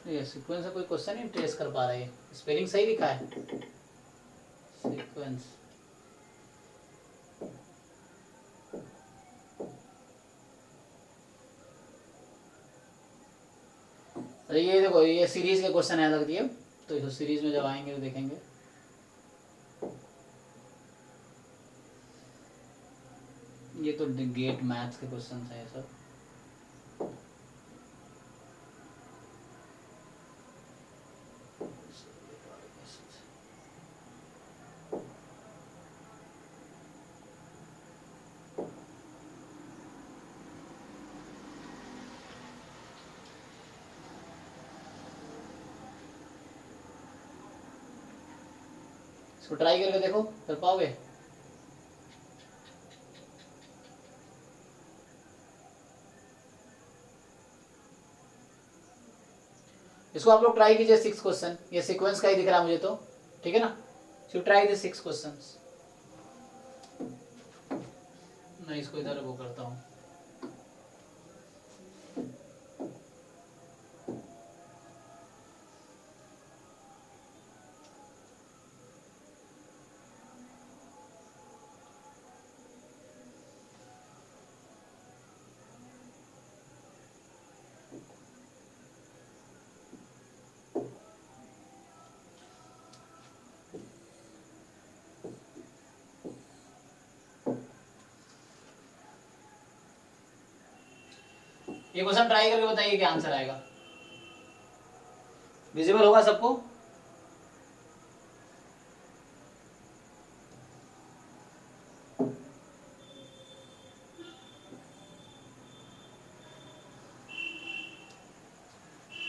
ये सीक्वेंस का कोई क्वेश्चन ही ट्रेस कर पा रहा है, स्पेलिंग सही लिखा है सीक्वेंस। अरे ये देखो, ये सीरीज के क्वेश्चन है लग दिए, तो इस सीरीज में जब आएंगे तो देखेंगे। ये तो गेट मैथ्स के क्वेश्चन है सब। इसको ट्राई करके देखो, कर पाओगे। इसको आप लोग ट्राई कीजिए 6 क्वेश्चन, ये सीक्वेंस का ही दिख रहा है मुझे तो, ठीक है ना। So try the 6 questions. मैं इसको इधर वो करता हूँ। ये क्वेश्चन ट्राई करके बताइए क्या आंसर आएगा। विजिबल होगा सबको?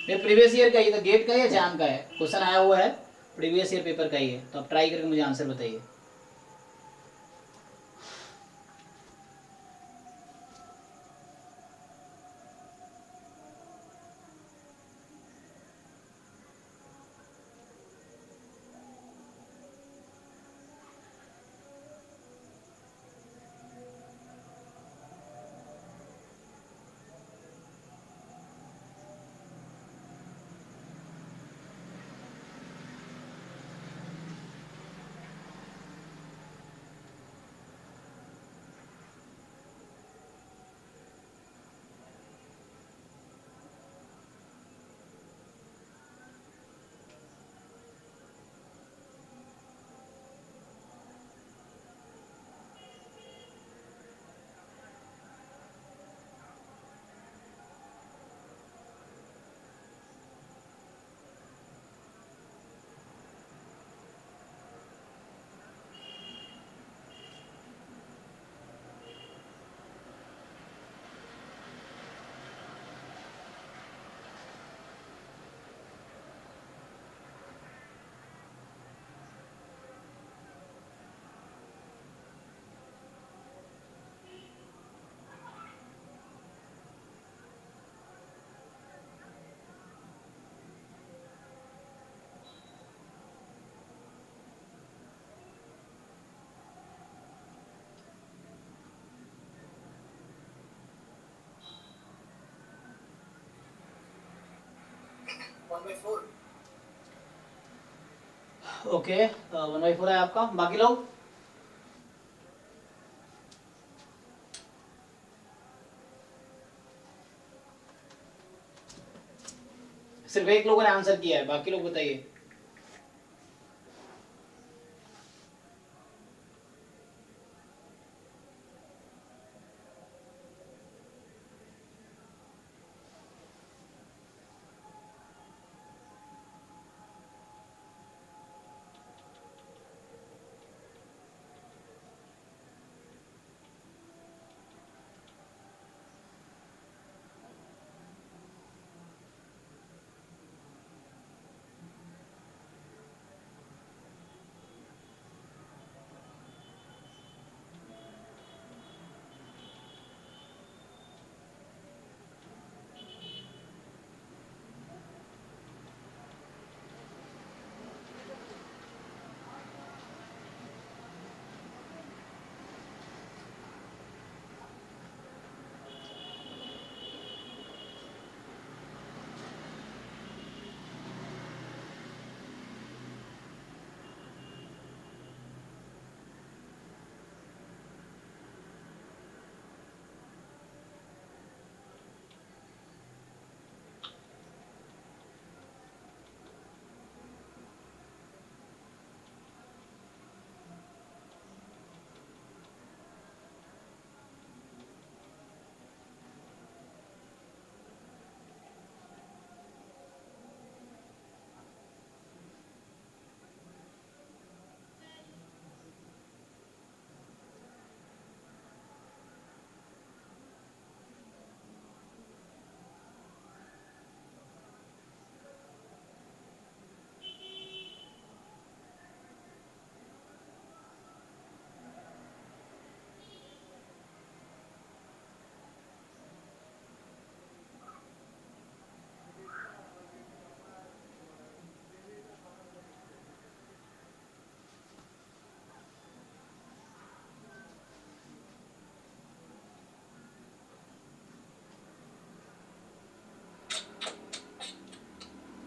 ये प्रीवियस ईयर का ही, तो गेट का है या जैम का है क्वेश्चन आया हुआ है, प्रीवियस ईयर पेपर का ही है, तो आप ट्राई करके मुझे आंसर बताइए। One by four. ओके, 1/4 है आपका। बाकी लोग? सिर्फ एक लोगों ने आंसर किया है, बाकी लोग बताइए।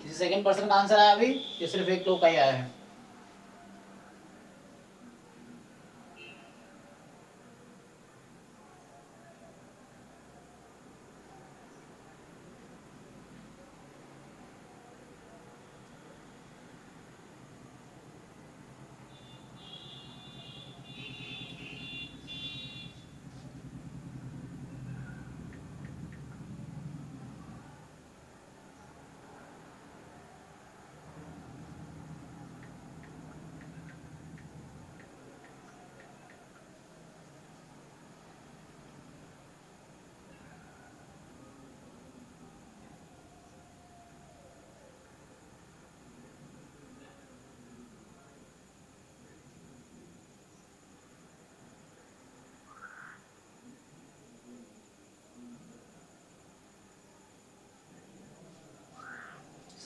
किसी सेकंड पर्सन का आंसर आया अभी, या सिर्फ एक लोग का ही आया है?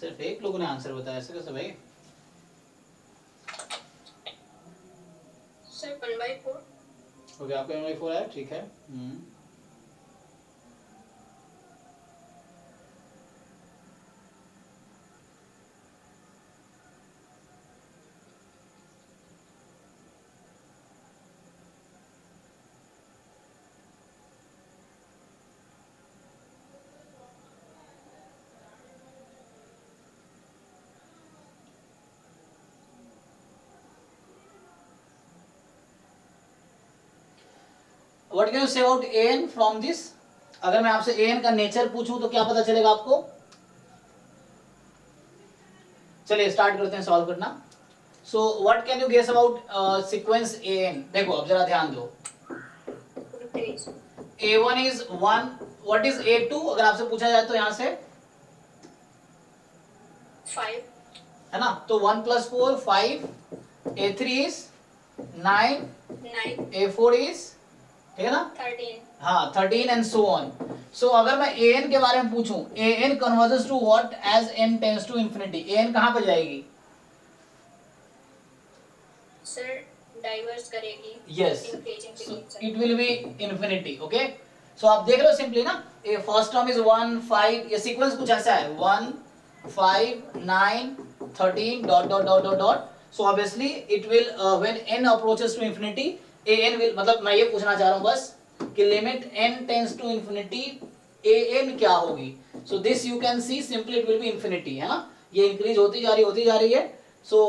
सिर्फ एक लोगों ने आंसर बताया, ऐसे कैसे भाई? सर 1/4। ओके, आपका 1/4 है, ठीक है। What can you say about an from this? अगर मैं आपसे an का नेचर पूछूं तो क्या पता चलेगा आपको? चलिए स्टार्ट करते हैं सॉल्व करना। So what can you guess about sequence an? देखो अब जरा ध्यान दो। a1 is 1, what is a2? अगर आपसे पूछा जाए तो यहाँ से 5। है ना, तो 1 + 4 5, a3 is 9, 9। a4 is, ठीक है ना, 13। हाँ 13 एंड सो ऑन। सो अगर मैं an के बारे में पूछूं, an converges to what as n tends to infinity? an कहाँ पे जाएगी? सर डाइवर्स करेगी। यस, इंक्रीजिंग के लिए। It will be infinity. Okay, so आप देख लो सिंपली ना, ये फर्स्ट टर्म इज 1 5, ये सीक्वेंस कुछ ऐसा है 1 5 9 13 dot dot dot dot dot. So obviously it will when n approaches to infinity, an will, मतलब मैं ये पूछना चाह रहा हूं बस कि limit n tends to infinity an क्या होगी? So this you can see simply it will be infinity, है ना, ये इंक्रीज होती जा रही है। सो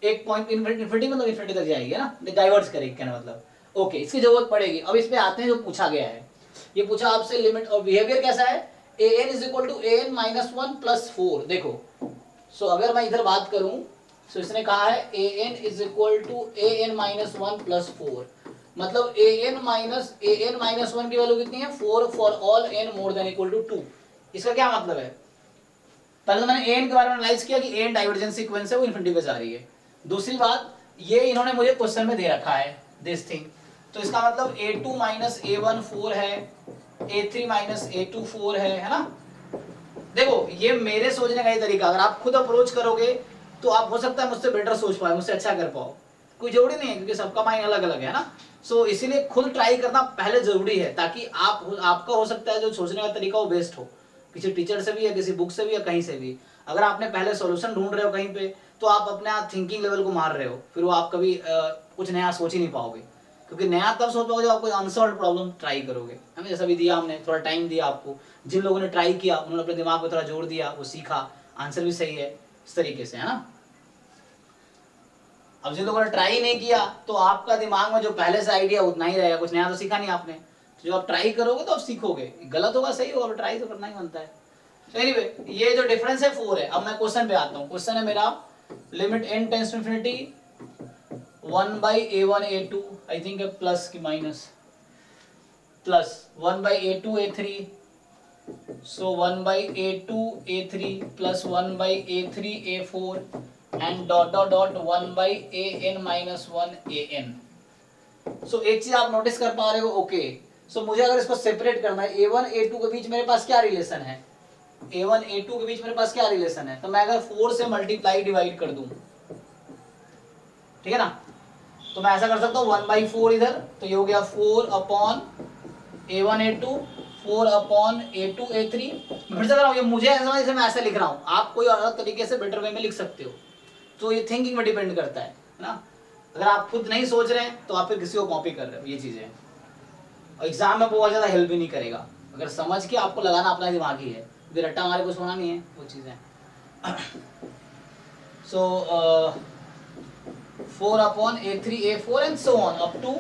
एक पॉइंट इंफिनिटी मतलब इंफिनिटी तक जाएगी, है ना, डाइवर्स करेगी कहने मतलब। ओके, इसकी जरूरत पड़ेगी। अब इस पे आते हैं जो पूछा गया है। ये पूछा आपसे लिमिट और बिहेवियर कैसा है, an is equal to an minus 1 plus 4। देखो, सो अगर मैं इधर बात करूं, सो इसने कहा है an is equal to an minus 1 plus 4, मतलब an माइनस 1 की वैल्यू कितनी है 4 for all n more than equal to 2। इसका क्या मतलब है? पहले तो मैंने an के बारे में एनालाइज किया कि an डाइवर्जेंस सीक्वेंस है, वो इंफिनिटी पे जा रही है। दूसरी बात, ये इन्होंने मुझे क्वेश्चन में दे रखा है दिस थिंग, तो इसका मतलब a2 माइनस a1 4 है, a3 माइनस a2 4 है ना। देखो ये मेरे सोचने का ही तरीका, अगर आप खुद अप्रोच करोगे तो आप हो सकता है मुझसे बेटर सोच पाओ, मुझसे अच्छा कर पाओ, कोई जरूरी नहीं है क्योंकि सबका माइंड अलग अलग है ना। सो इसीलिए खुद ट्राई करना पहले जरूरी है, ताकि आपका हो सकता है जो सोचने का तरीका वो बेस्ट हो, किसी टीचर से भी या किसी बुक से भी या कहीं से भी। अगर आपने पहले सॉल्यूशन ढूंढ रहे हो कहीं पे, तो आप अपने थिंकिंग लेवल को मार रहे हो, फिर वो आप कभी कुछ नया सोच ही नहीं पाओगे, क्योंकि नया तब सोच पाओगे जब आप कोई अनसॉल्व प्रॉब्लम ट्राई करोगे। हमें जैसा भी दिया, हमने थोड़ा टाइम दिया आपको, जिन लोगों ने ट्राई किया उन्होंने अपने दिमाग पे थोड़ा जोर दिया, वो सीखा, आंसर भी सही है, इस तरीके से, है ना। अब जिन लोगों ने ट्राई नहीं किया तो आपका दिमाग में जो पहले से आइडिया उतना ही रहेगा, कुछ नया तो सीखा नहीं आपने। तो जब आप ट्राई करोगे तो आप सीखोगे, गलत होगा सही होगा, ट्राई तो करना ही बनता है। एनीवे, ये जो डिफरेंस है 4 है। अब मैं क्वेश्चन पे आता हूँ। क्वेश्चन है मेरा limit n tends to infinity 1/a1 a2, I think है प्लस की minus, plus 1/a2 a3, so 1/a2 a3 plus 1/a3 a4 and dot dot dot 1/an minus 1 an। so एक चीज आप नोटिस कर पा रहे हो, ओके। सो मुझे अगर इसको सेपरेट करना है, a1 a2 के बीच मेरे पास क्या रिलेशन है, a1 a2 के बीच मेरे पास क्या रिलेशन है, तो मैं अगर 4 से मल्टीप्लाई डिवाइड कर दूं, ठीक है ना, तो मैं ऐसा कर सकता हूँ 1/4 इधर, तो ये हो गया 4 upon a1 a2, 4 upon a2 a3। मैं फिर से कर रहा हूँ, ये मुझे ऐसा जैसे मैं ऐसे लिख रहा हूँ, आप कोई अलग तरीके से बेटर वे में लिख सकते हो, तो ये थिंकिंग में डिपेंड करता है ना। अगर आप खुद नहीं सोच रहे हैं तो आप फिर किसी को कॉपी कर रहे हो, ये चीजें। और एग्जाम में बहुत ज्यादा हेल्प भी नहीं करेगा, अगर समझ के आपको लगाना अपना दिमाग ही है, रट्टा हमारे कुछ होना नहीं है वो चीजें। So 4 upon a3 a4 and so on up to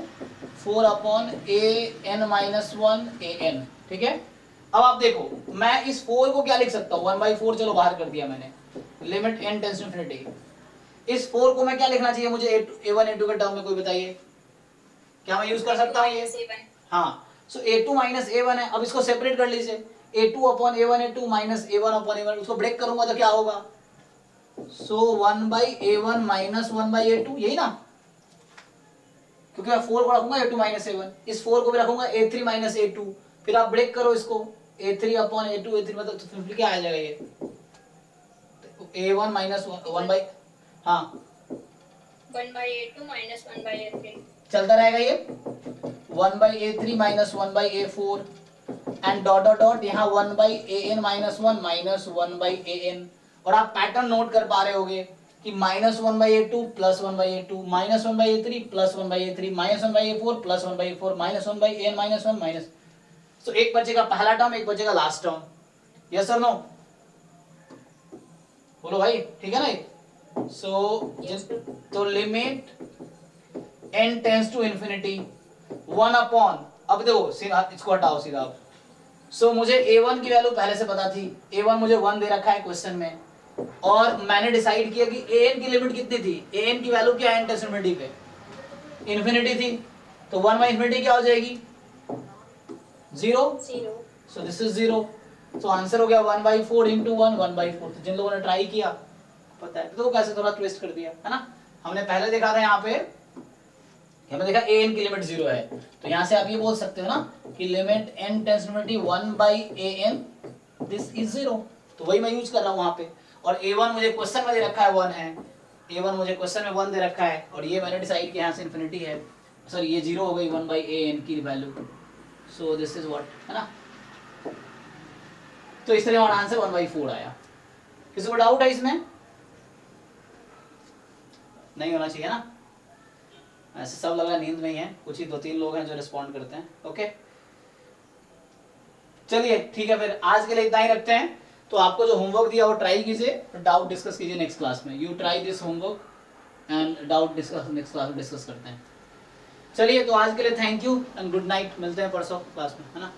4 upon an minus 1 an, ठीक है। अब आप देखो, मैं इस 4 को क्या लिख सकता हूँ, 1/4 चलो बाहर कर दिया मैंने, limit n tends to infinity. इस 4 को मैं क्या लिखना चाहिए मुझे a1 a2 के टर्म में, कोई बताइए, क्या मैं यूज कर सकता हूँ ये? हाँ, सो a2 माइनस a1 है। अब इसको सेपरेट कर लीजिए, a2 upon a1 a2 minus a1 upon a1, उसको ब्रेक करूंगा तो क्या होगा, सो 1/a1 माइनस 1/a2, यही ना, क्योंकि मैं 4 को रखूंगा a2 माइनस a1, इस 4 को भी रखूंगा a3 माइनस a2, फिर आप ब्रेक करो इसको, a3 अपॉन a2 a3, मतलब तो फिर क्या आ जाएगा ये a1 माइनस 1 बाई, हाँ 1/a2 minus 1/a3. चलता रहेगा ये 1/a3 minus 1/a4 and dot dot dot यहाँ 1/an माइनस 1 माइनस 1/an। और आप पैटर्न नोट कर पा रहे होगे कि minus 1/a2 plus 1/a2 minus 1/a3 plus 1/a3 minus 1/a4 plus 1/a4 minus 1/an minus 1 minus. सो एक बचेगा पहला टर्म, एक बचेगा लास्ट टर्म। यस और नो? बोलो भाई, ठीक है ना? सो तो limit n tends to infinity 1 upon, अब देखो सीधा इसको हटाओ सीधा आप। सो मुझे a1 की वैल्यू पहले से पता थी, a1 मुझे 1 दे रखा है क्वेश्चन में, और मैंने डिसाइड किया कि an की लिमिट कितनी थी, an की वैल्यू क्या है n टेंड्स टू इंफिनिटी पे, इंफिनिटी थी, तो 1 बाई इंफिनिटी क्या हो जाएगी, 0। 0. सो दिस इज 0। सो आंसर हो गया 1/4 इंटू 1/4। तो जिन लोगों ने ट्राई किया पता है तो कैसे थोड़ा ट्विस्ट कर दिया है ना। हमने पहले देखा था यहाँ पे, हमने देखा an की लिमिट 0 है, तो यहाँ से आप ये बोल सकते हो ना कि limit n tends to infinity 1/an this is 0। तो वही मैं यूज कर रहा हूँ वहाँ पे। और a1 मुझे क्वेश्चन में दे रखा है 1 है, a1 मुझे क्वेश्चन में 1 दे रखा है, और ये मैंने डिसाइड किया यहाँ से इंफिनिटी है, सॉरी ये 0 हो गई 1/an की value. So this is what, है ना। तो इस तरह हमारा आंसर 1/4 आया। किसी को डाउट है इसमें? नहीं होना चाहिए ना, ऐसे सब लग रहा है नींद में ही है, कुछ ही 2-3 लोग हैं जो रिस्पॉन्ड करते हैं। ओके चलिए ठीक है, फिर आज के लिए इतना ही रखते हैं। तो आपको जो होमवर्क दिया वो ट्राई कीजिए, डाउट डिस्कस कीजिए नेक्स्ट क्लास में। You try this homework and doubt discuss next class में डिस्कस करते हैं। चलिए तो आज के लिए thank you and good night, मिलते हैं परसों क्लास में, है ना।